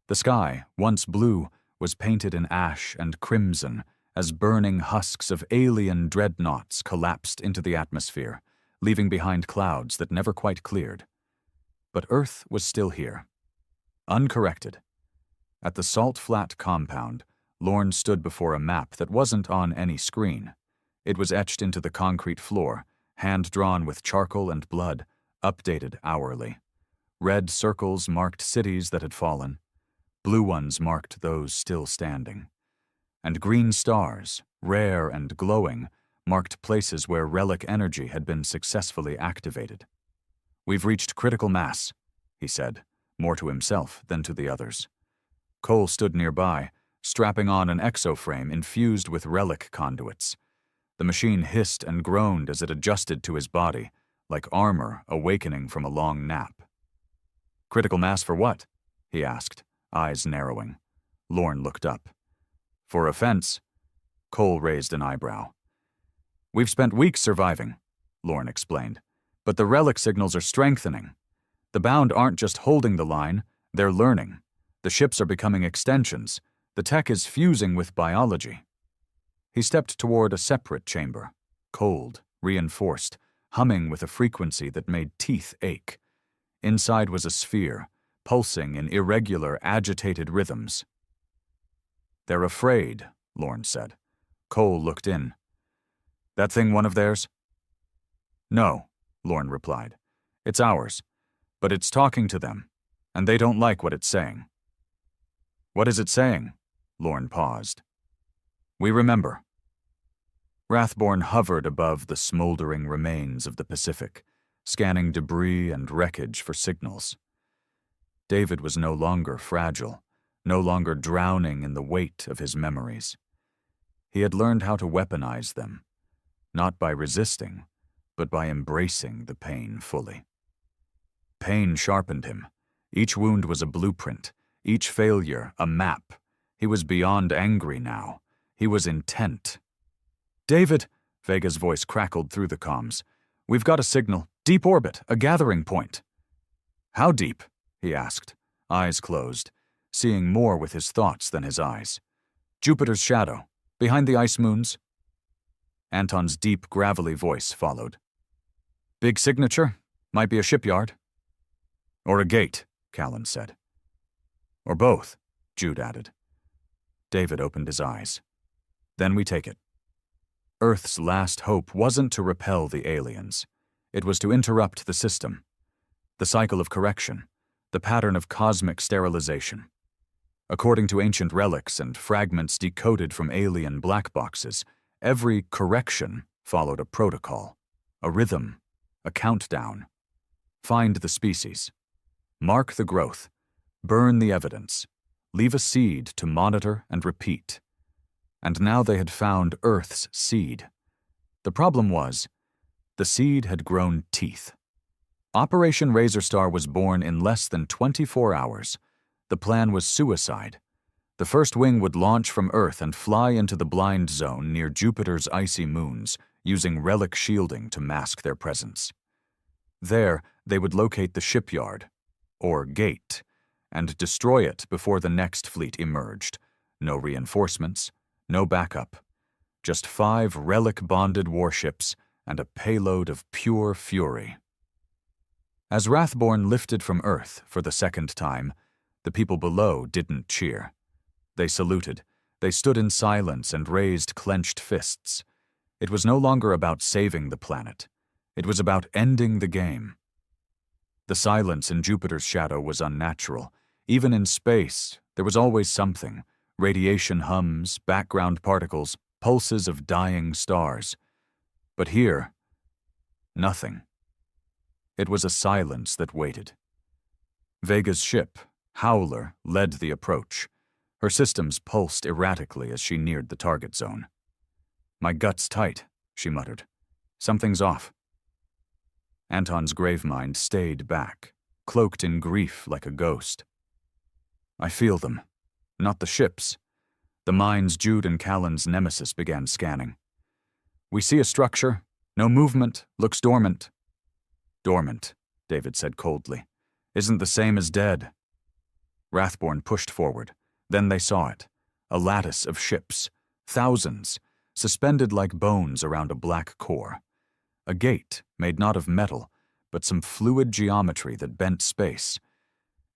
The sky, once blue, was painted in ash and crimson as burning husks of alien dreadnoughts collapsed into the atmosphere, leaving behind clouds that never quite cleared. But Earth was still here, uncorrected. At the Salt Flat compound, Lorne stood before a map that wasn't on any screen. It was etched into the concrete floor, hand-drawn with charcoal and blood, updated hourly. Red circles marked cities that had fallen. Blue ones marked those still standing. And green stars, rare and glowing, marked places where relic energy had been successfully activated. "We've reached critical mass," he said, more to himself than to the others. Cole stood nearby, strapping on an exoframe infused with relic conduits. The machine hissed and groaned as it adjusted to his body, like armor awakening from a long nap. "Critical mass for what?" he asked, eyes narrowing. Lorne looked up. "For offense." Cole raised an eyebrow. "We've spent weeks surviving," Lorne explained, "but the relic signals are strengthening. The Bound aren't just holding the line, they're learning. The ships are becoming extensions. The tech is fusing with biology." He stepped toward a separate chamber, cold, reinforced, humming with a frequency that made teeth ache. Inside was a sphere, pulsing in irregular, agitated rhythms. "They're afraid," Lorne said. Cole looked in. "That thing one of theirs?" "No," Lorne replied. "It's ours. But it's talking to them, and they don't like what it's saying." "What is it saying?" Lorne paused. "We remember." Rathborn hovered above the smoldering remains of the Pacific, scanning debris and wreckage for signals. David was no longer fragile, no longer drowning in the weight of his memories. He had learned how to weaponize them, not by resisting, but by embracing the pain fully. Pain sharpened him. Each wound was a blueprint, each failure a map. He was beyond angry now. He was intent. "David," Vega's voice crackled through the comms. "We've got a signal. Deep orbit, a gathering point." "How deep?" he asked, eyes closed, seeing more with his thoughts than his eyes. "Jupiter's shadow, behind the ice moons." Anton's deep, gravelly voice followed. "Big signature? Might be a shipyard." "Or a gate," Callan said. "Or both," Jude added. David opened his eyes. "Then we take it." Earth's last hope wasn't to repel the aliens. It was to interrupt the system, the cycle of correction, the pattern of cosmic sterilization. According to ancient relics and fragments decoded from alien black boxes, every correction followed a protocol, a rhythm, a countdown. Find the species. Mark the growth. Burn the evidence. Leave a seed to monitor and repeat. And now they had found Earth's seed. The problem was, the seed had grown teeth. Operation Razor Star was born in less than 24 hours. The plan was suicide. The first wing would launch from Earth and fly into the blind zone near Jupiter's icy moons, using relic shielding to mask their presence. There, they would locate the shipyard, or gate, and destroy it before the next fleet emerged. No reinforcements, no backup. Just 5 relic-bonded warships and a payload of pure fury. As Rathborn lifted from Earth for the second time, the people below didn't cheer. They saluted. They stood in silence and raised clenched fists. It was no longer about saving the planet. It was about ending the game. The silence in Jupiter's shadow was unnatural. Even in space, there was always something. Radiation hums, background particles, pulses of dying stars. But here, nothing. It was a silence that waited. Vega's ship, Howler, led the approach. Her systems pulsed erratically as she neared the target zone. "My gut's tight," she muttered. "Something's off." Anton's gravemind stayed back, cloaked in grief like a ghost. "I feel them. Not the ships." The minds Jude and Callan's nemesis began scanning. "We see a structure. No movement. Looks dormant." "Dormant," David said coldly. "Isn't the same as dead." Rathborn pushed forward. Then they saw it. A lattice of ships. Thousands, suspended like bones around a black core. A gate made not of metal, but some fluid geometry that bent space.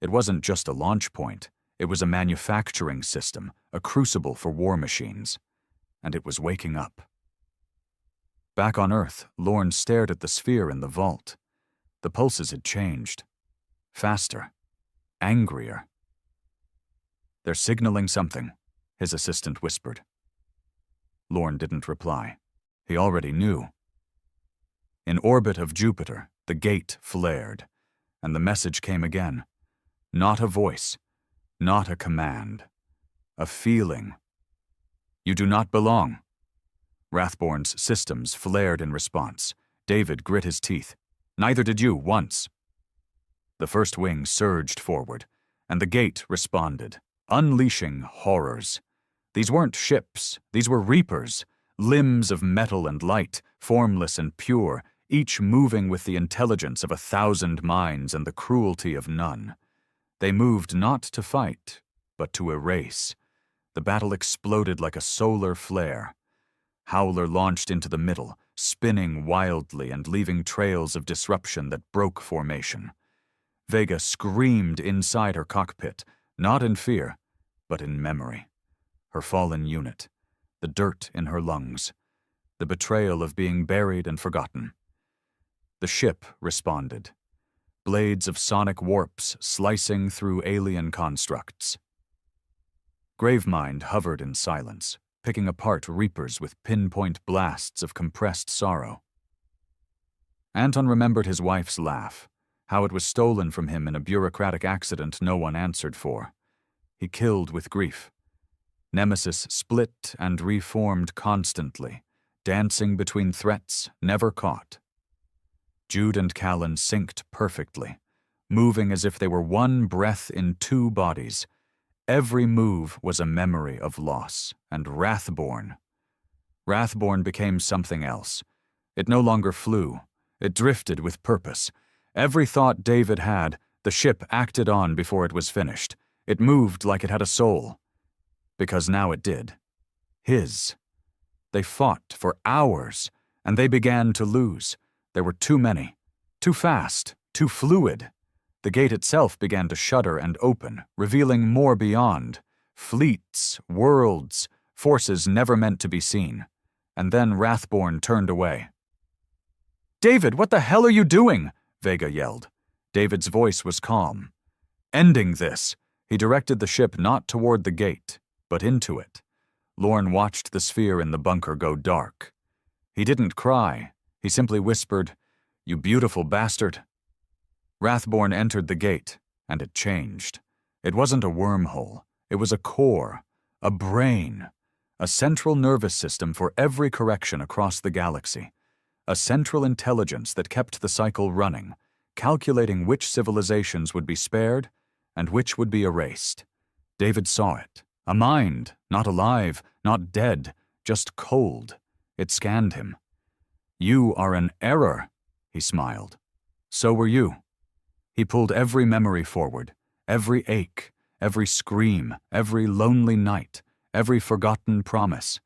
It wasn't just a launch point. It was a manufacturing system, a crucible for war machines. And it was waking up. Back on Earth, Lorne stared at the sphere in the vault. The pulses had changed. Faster. Angrier. "They're signaling something," his assistant whispered. Lorne didn't reply. He already knew. In orbit of Jupiter, the gate flared, and the message came again. Not a voice, not a command. A feeling. "You do not belong." Rathborn's systems flared in response. David grit his teeth. "Neither did you, once." The first wing surged forward, and the gate responded, unleashing horrors. These weren't ships, these were reapers, limbs of metal and light, formless and pure, each moving with the intelligence of 1,000 minds and the cruelty of none. They moved not to fight, but to erase. The battle exploded like a solar flare. Howler launched into the middle, spinning wildly and leaving trails of disruption that broke formation. Vega screamed inside her cockpit, not in fear, but in memory. Her fallen unit, the dirt in her lungs, the betrayal of being buried and forgotten. The ship responded, blades of sonic warps slicing through alien constructs. Gravemind hovered in silence, picking apart reapers with pinpoint blasts of compressed sorrow. Anton remembered his wife's laugh, how it was stolen from him in a bureaucratic accident no one answered for. He killed with grief. Nemesis split and reformed constantly, dancing between threats never caught. Jude and Callan synced perfectly, moving as if they were one breath in two bodies. Every move was a memory of loss, and Rathborn became something else. It no longer flew. It drifted with purpose. Every thought David had, the ship acted on before it was finished. It moved like it had a soul. Because now it did. His. They fought for hours, and they began to lose. There were too many. Too fast. Too fluid. The gate itself began to shudder and open, revealing more beyond. Fleets, worlds, forces never meant to be seen. And then Rathborn turned away. "David, what the hell are you doing?" Vega yelled. David's voice was calm. "Ending this." He directed the ship not toward the gate, but into it. Lorne watched the sphere in the bunker go dark. He didn't cry. He simply whispered, "You beautiful bastard." Rathborn entered the gate, and it changed. It wasn't a wormhole. It was a core, a brain, a central nervous system for every correction across the galaxy. A central intelligence that kept the cycle running, calculating which civilizations would be spared and which would be erased. David saw it. A mind, not alive, not dead, just cold. It scanned him. "You are an error," he smiled. "So were you." He pulled every memory forward, every ache, every scream, every lonely night, every forgotten promise.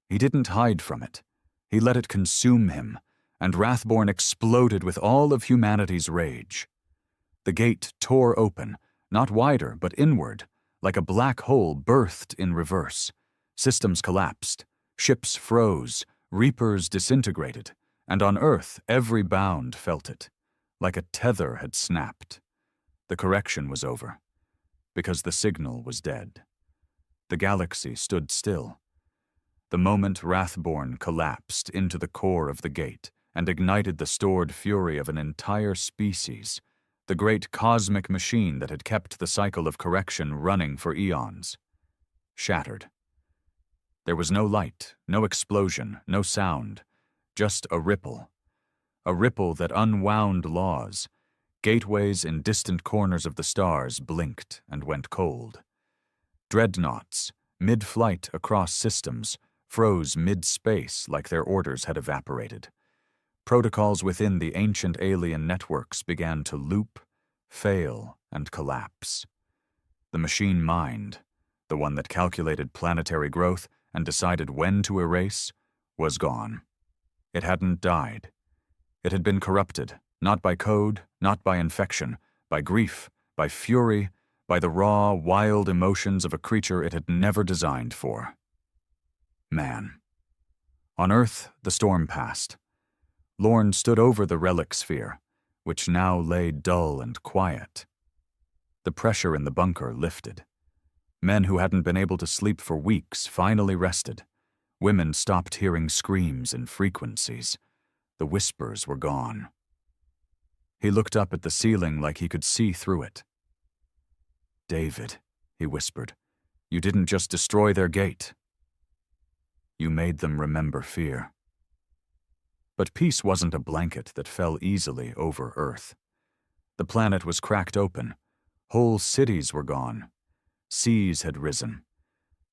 He didn't hide from it. He let it consume him, and Rathborn exploded with all of humanity's rage. The gate tore open, not wider but inward, like a black hole birthed in reverse. Systems collapsed, ships froze, reapers disintegrated, and on Earth every bound felt it. like a tether had snapped. The correction was over, because the signal was dead. The galaxy stood still. The moment Wrathborn collapsed into the core of the gate and ignited the stored fury of an entire species, the great cosmic machine that had kept the cycle of correction running for eons, shattered. There was no light, no explosion, no sound, just a ripple that unwound laws. Gateways in distant corners of the stars blinked and went cold. Dreadnoughts, mid-flight across systems, froze mid-space like their orders had evaporated. Protocols within the ancient alien networks began to loop, fail, and collapse. The machine mind, the one that calculated planetary growth and decided when to erase, was gone. It hadn't died. It had been corrupted, not by code, not by infection, by grief, by fury, by the raw, wild emotions of a creature it had never designed for. Man. On Earth, the storm passed. Lorne stood over the relic sphere, which now lay dull and quiet. The pressure in the bunker lifted. Men who hadn't been able to sleep for weeks finally rested. Women stopped hearing screams and frequencies. The whispers were gone. He looked up at the ceiling like he could see through it. "David," he whispered, "you didn't just destroy their gate. You made them remember fear." But peace wasn't a blanket that fell easily over Earth. The planet was cracked open. Whole cities were gone. Seas had risen.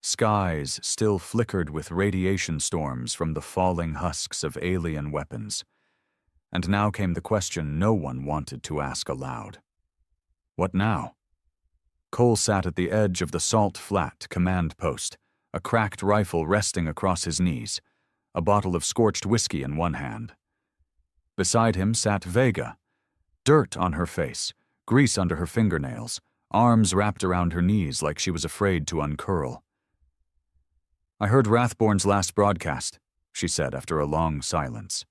Skies still flickered with radiation storms from the falling husks of alien weapons. And now came the question no one wanted to ask aloud. What now? Cole sat at the edge of the Salt Flat command post, a cracked rifle resting across his knees, a bottle of scorched whiskey in one hand. Beside him sat Vega, dirt on her face, grease under her fingernails, arms wrapped around her knees like she was afraid to uncurl. "I heard Wrathborn's last broadcast," she said after a long silence.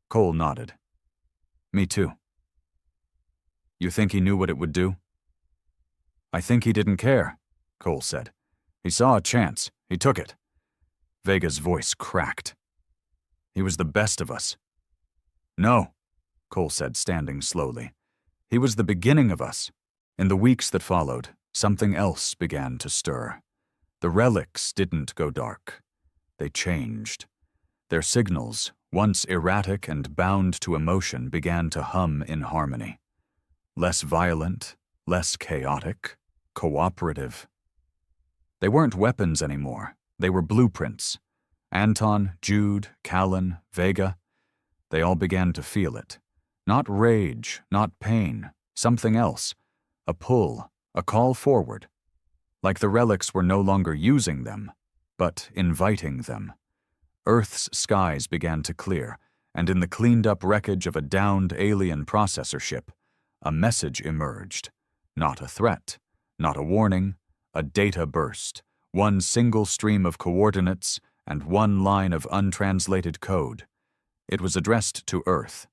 Cole nodded. "Me too." "You think he knew what it would do?" "I think he didn't care," Cole said. "He saw a chance. He took it." Vega's voice cracked. "He was the best of us." "No," Cole said, standing slowly. "He was the beginning of us." In the weeks that followed, something else began to stir. The relics didn't go dark. They changed. Their signals, once erratic and bound to emotion, began to hum in harmony. Less violent, less chaotic, cooperative. They weren't weapons anymore. They were blueprints. Anton, Jude, Callan, Vega, they all began to feel it. Not rage, not pain, something else. A pull, a call forward. Like the relics were no longer using them, but inviting them. Earth's skies began to clear, and in the cleaned-up wreckage of a downed alien processor ship, a message emerged. Not a threat, not a warning, a data burst, one single stream of coordinates and one line of untranslated code. It was addressed to Earth.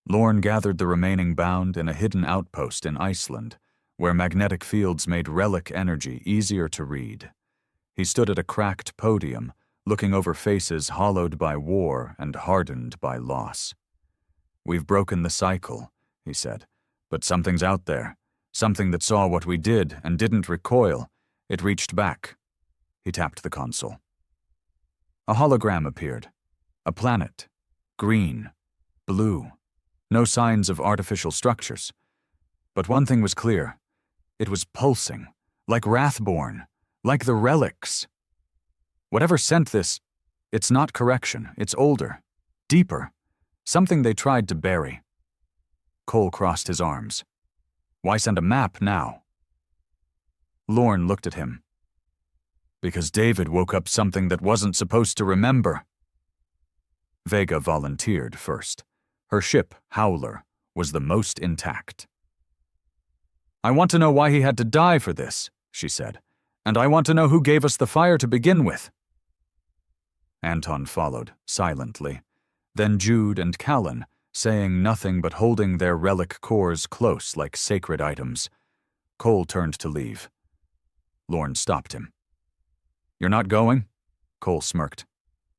Lorne gathered the remaining bound in a hidden outpost in Iceland, where magnetic fields made relic energy easier to read. He stood at a cracked podium, looking over faces hollowed by war and hardened by loss. "We've broken the cycle," he said, "but something's out there, something that saw what we did and didn't recoil. It reached back." He tapped the console. A hologram appeared. A planet. Green. Blue. No signs of artificial structures. But one thing was clear. It was pulsing, like Wrathborn, like the relics. Whatever sent this, it's not correction, it's older, deeper, something they tried to bury. Cole crossed his arms. Why send a map now? Lorne looked at him. Because David woke up something that wasn't supposed to remember. Vega volunteered first. Her ship, Howler, was the most intact. "I want to know why he had to die for this," she said, "and I want to know who gave us the fire to begin with." Anton followed, silently. Then Jude and Callan, saying nothing but holding their relic cores close like sacred items. Cole turned to leave. Lorne stopped him. "You're not going?" Cole smirked.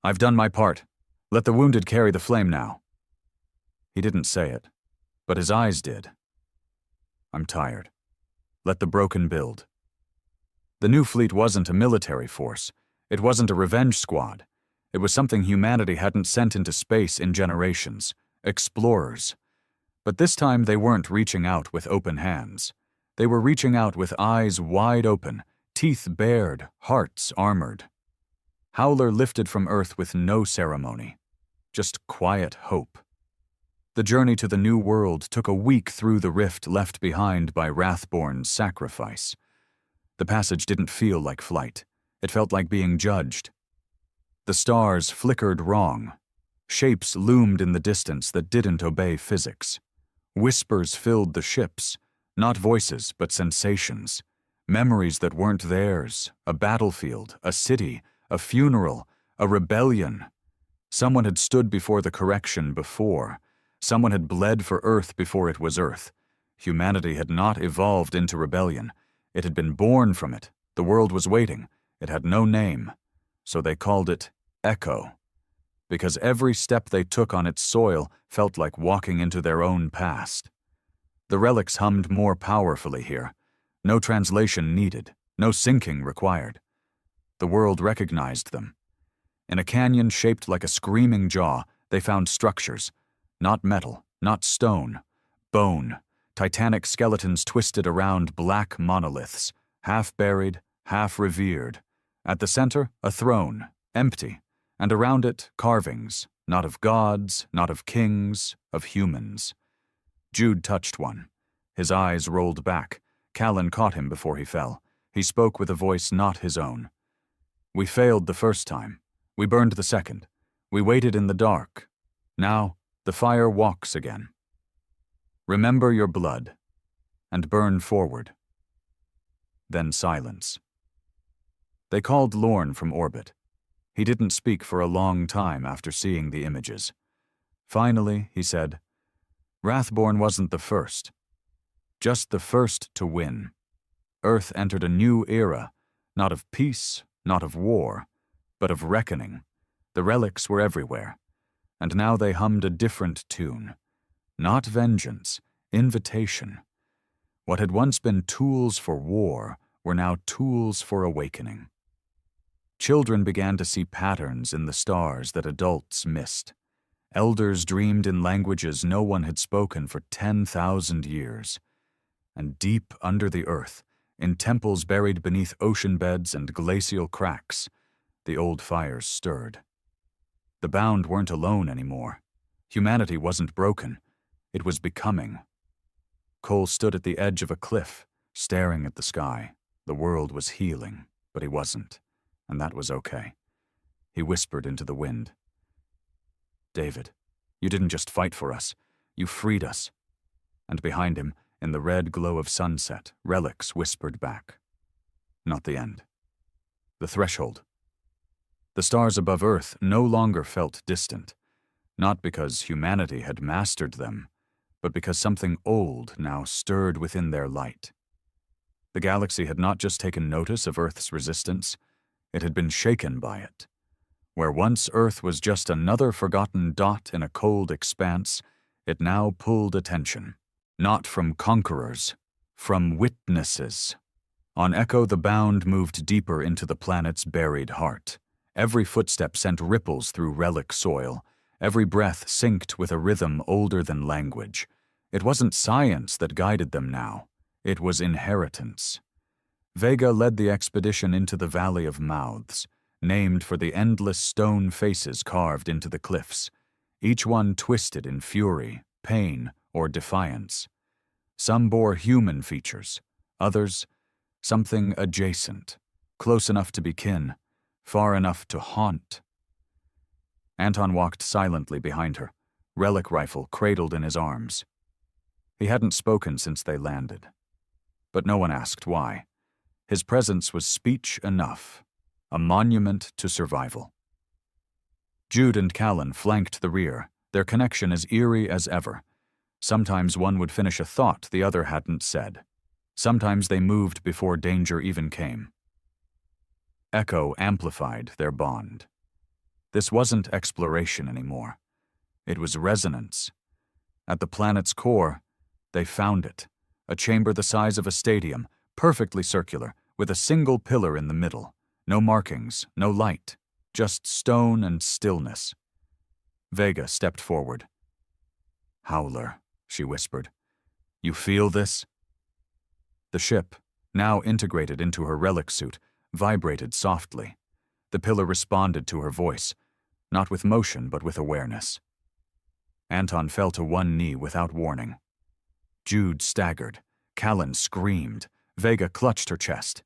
"I've done my part. Let the wounded carry the flame now." He didn't say it, but his eyes did. "I'm tired. Let the broken build." The new fleet wasn't a military force. It wasn't a revenge squad. It was something humanity hadn't sent into space in generations. Explorers. But this time they weren't reaching out with open hands. They were reaching out with eyes wide open, teeth bared, hearts armored. Howler lifted from Earth with no ceremony. Just quiet hope. The journey to the new world took a week through the rift left behind by Wrathborn's sacrifice. The passage didn't feel like flight. It felt like being judged. The stars flickered wrong. Shapes loomed in the distance that didn't obey physics. Whispers filled the ships, not voices but sensations. Memories that weren't theirs, a battlefield, a city, a funeral, a rebellion. Someone had stood before the correction before. Someone had bled for Earth before it was Earth. Humanity had not evolved into rebellion. It had been born from it. The world was waiting. It had no name. So they called it Echo. Because every step they took on its soil felt like walking into their own past. The relics hummed more powerfully here. No translation needed, no syncing required. The world recognized them. In a canyon shaped like a screaming jaw, they found structures. Not metal, not stone. Bone. Titanic skeletons twisted around black monoliths, half buried, half revered. At the center, a throne, empty. And around it, carvings, not of gods, not of kings, of humans. Jude touched one. His eyes rolled back. Callan caught him before he fell. He spoke with a voice not his own. "We failed the first time. We burned the second. We waited in the dark. Now, the fire walks again. Remember your blood, and burn forward." Then silence. They called Lorne from orbit. He didn't speak for a long time after seeing the images. Finally, he said, "Wrathborn wasn't the first. Just the first to win. Earth entered a new era, not of peace, not of war, but of reckoning. The relics were everywhere, and now they hummed a different tune. Not vengeance, invitation. What had once been tools for war were now tools for awakening." Children began to see patterns in the stars that adults missed. Elders dreamed in languages no one had spoken for 10,000 years. And deep under the earth, in temples buried beneath ocean beds and glacial cracks, the old fires stirred. The bound weren't alone anymore. Humanity wasn't broken. It was becoming. Cole stood at the edge of a cliff, staring at the sky. The world was healing, but he wasn't. And that was okay. He whispered into the wind. "David, you didn't just fight for us. You freed us." And behind him, in the red glow of sunset, relics whispered back. Not the end. The threshold. The stars above Earth no longer felt distant, not because humanity had mastered them, but because something old now stirred within their light. The galaxy had not just taken notice of Earth's resistance, it had been shaken by it. Where once Earth was just another forgotten dot in a cold expanse, it now pulled attention. Not from conquerors, from witnesses. On Echo, the bound moved deeper into the planet's buried heart. Every footstep sent ripples through relic soil. Every breath synced with a rhythm older than language. It wasn't science that guided them now. It was inheritance. Vega led the expedition into the Valley of Mouths, named for the endless stone faces carved into the cliffs, each one twisted in fury, pain, or defiance. Some bore human features, others, something adjacent, close enough to be kin, far enough to haunt. Anton walked silently behind her, relic rifle cradled in his arms. He hadn't spoken since they landed. But no one asked why. His presence was speech enough, a monument to survival. Jude and Callan flanked the rear, their connection as eerie as ever. Sometimes one would finish a thought the other hadn't said. Sometimes they moved before danger even came. Echo amplified their bond. This wasn't exploration anymore. It was resonance. At the planet's core, they found it, a chamber the size of a stadium, perfectly circular, with a single pillar in the middle. No markings, no light, just stone and stillness. Vega stepped forward. "Howler," she whispered. "You feel this?" The ship, now integrated into her relic suit, vibrated softly. The pillar responded to her voice, not with motion but with awareness. Anton fell to one knee without warning. Jude staggered. Callan screamed. Vega clutched her chest.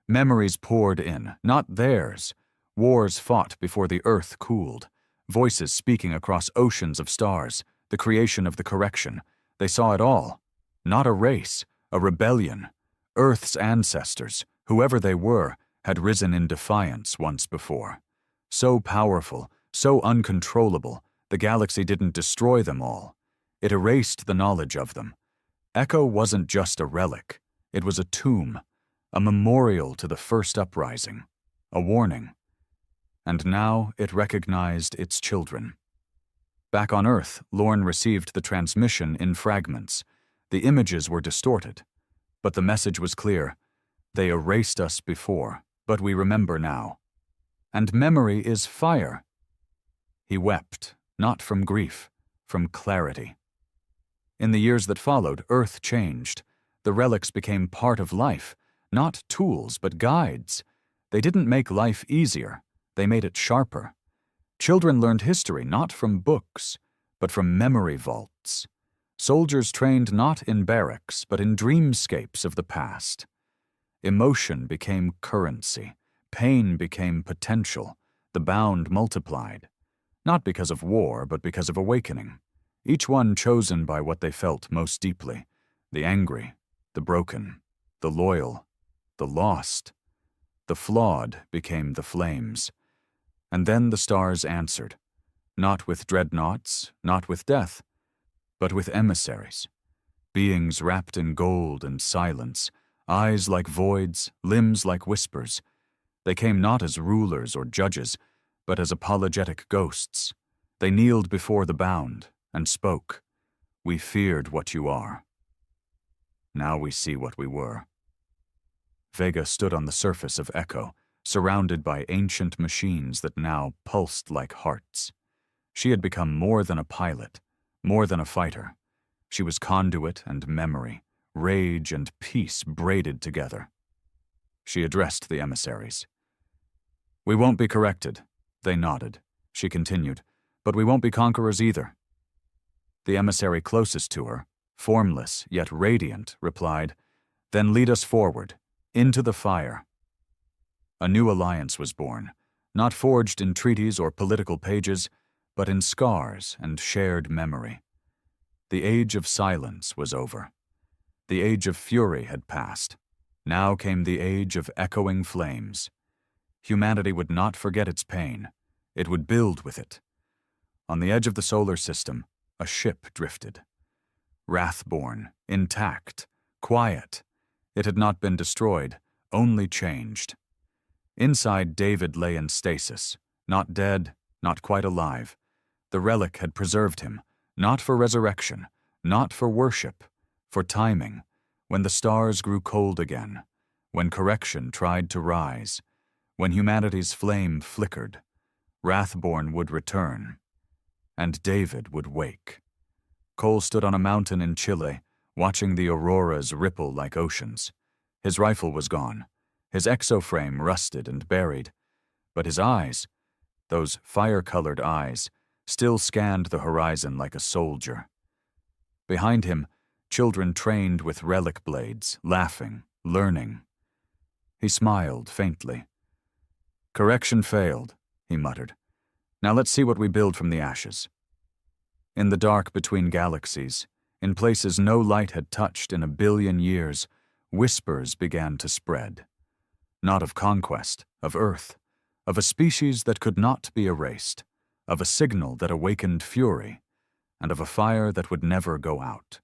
Memories poured in, not theirs. Wars fought before the Earth cooled. Voices speaking across oceans of stars. The creation of the correction. They saw it all. Not a race, a rebellion. Earth's ancestors, whoever they were, had risen in defiance once before. So powerful, so uncontrollable, the galaxy didn't destroy them all. It erased the knowledge of them. Echo wasn't just a relic. It was a tomb, a memorial to the first uprising, a warning. And now it recognized its children. Back on Earth, Lorne received the transmission in fragments. The images were distorted, but the message was clear. They erased us before, but we remember now. And memory is fire. He wept, not from grief, from clarity. In the years that followed, Earth changed. The relics became part of life, not tools, but guides. They didn't make life easier, they made it sharper. Children learned history not from books, but from memory vaults. Soldiers trained not in barracks, but in dreamscapes of the past. Emotion became currency. Pain became potential. The bound multiplied. Not because of war, but because of awakening. Each one chosen by what they felt most deeply. The angry, the broken, the loyal, the lost. The flawed became the flames. And then the stars answered. Not with dreadnoughts, not with death, but with emissaries. Beings wrapped in gold and silence, eyes like voids, limbs like whispers. They came not as rulers or judges, but as apologetic ghosts. They kneeled before the bound and spoke. "We feared what you are. Now we see what we were." Vega stood on the surface of Echo, surrounded by ancient machines that now pulsed like hearts. She had become more than a pilot, more than a fighter. She was conduit and memory, rage and peace braided together. She addressed the emissaries. "We won't be corrected." They nodded. She continued, "But we won't be conquerors either." The emissary closest to her, formless yet radiant, replied, "Then lead us forward, into the fire." A new alliance was born, not forged in treaties or political pages, but in scars and shared memory. The age of silence was over. The age of fury had passed. Now came the age of echoing flames. Humanity would not forget its pain. It would build with it. On the edge of the solar system, a ship drifted. Wrathborn, intact, quiet. It had not been destroyed, only changed. Inside, David lay in stasis, not dead, not quite alive. The relic had preserved him, not for resurrection, not for worship, for timing, when the stars grew cold again, when correction tried to rise, when humanity's flame flickered. Wrathborn would return, and David would wake. Cole stood on a mountain in Chile, watching the auroras ripple like oceans. His rifle was gone, his exoframe rusted and buried, but his eyes, those fire-colored eyes, still scanned the horizon like a soldier. Behind him, children trained with relic blades, laughing, learning. He smiled faintly. "Correction failed," he muttered. "Now let's see what we build from the ashes." In the dark between galaxies, in places no light had touched in 1 billion years, whispers began to spread. Not of conquest, of Earth, of a species that could not be erased, of a signal that awakened fury, and of a fire that would never go out.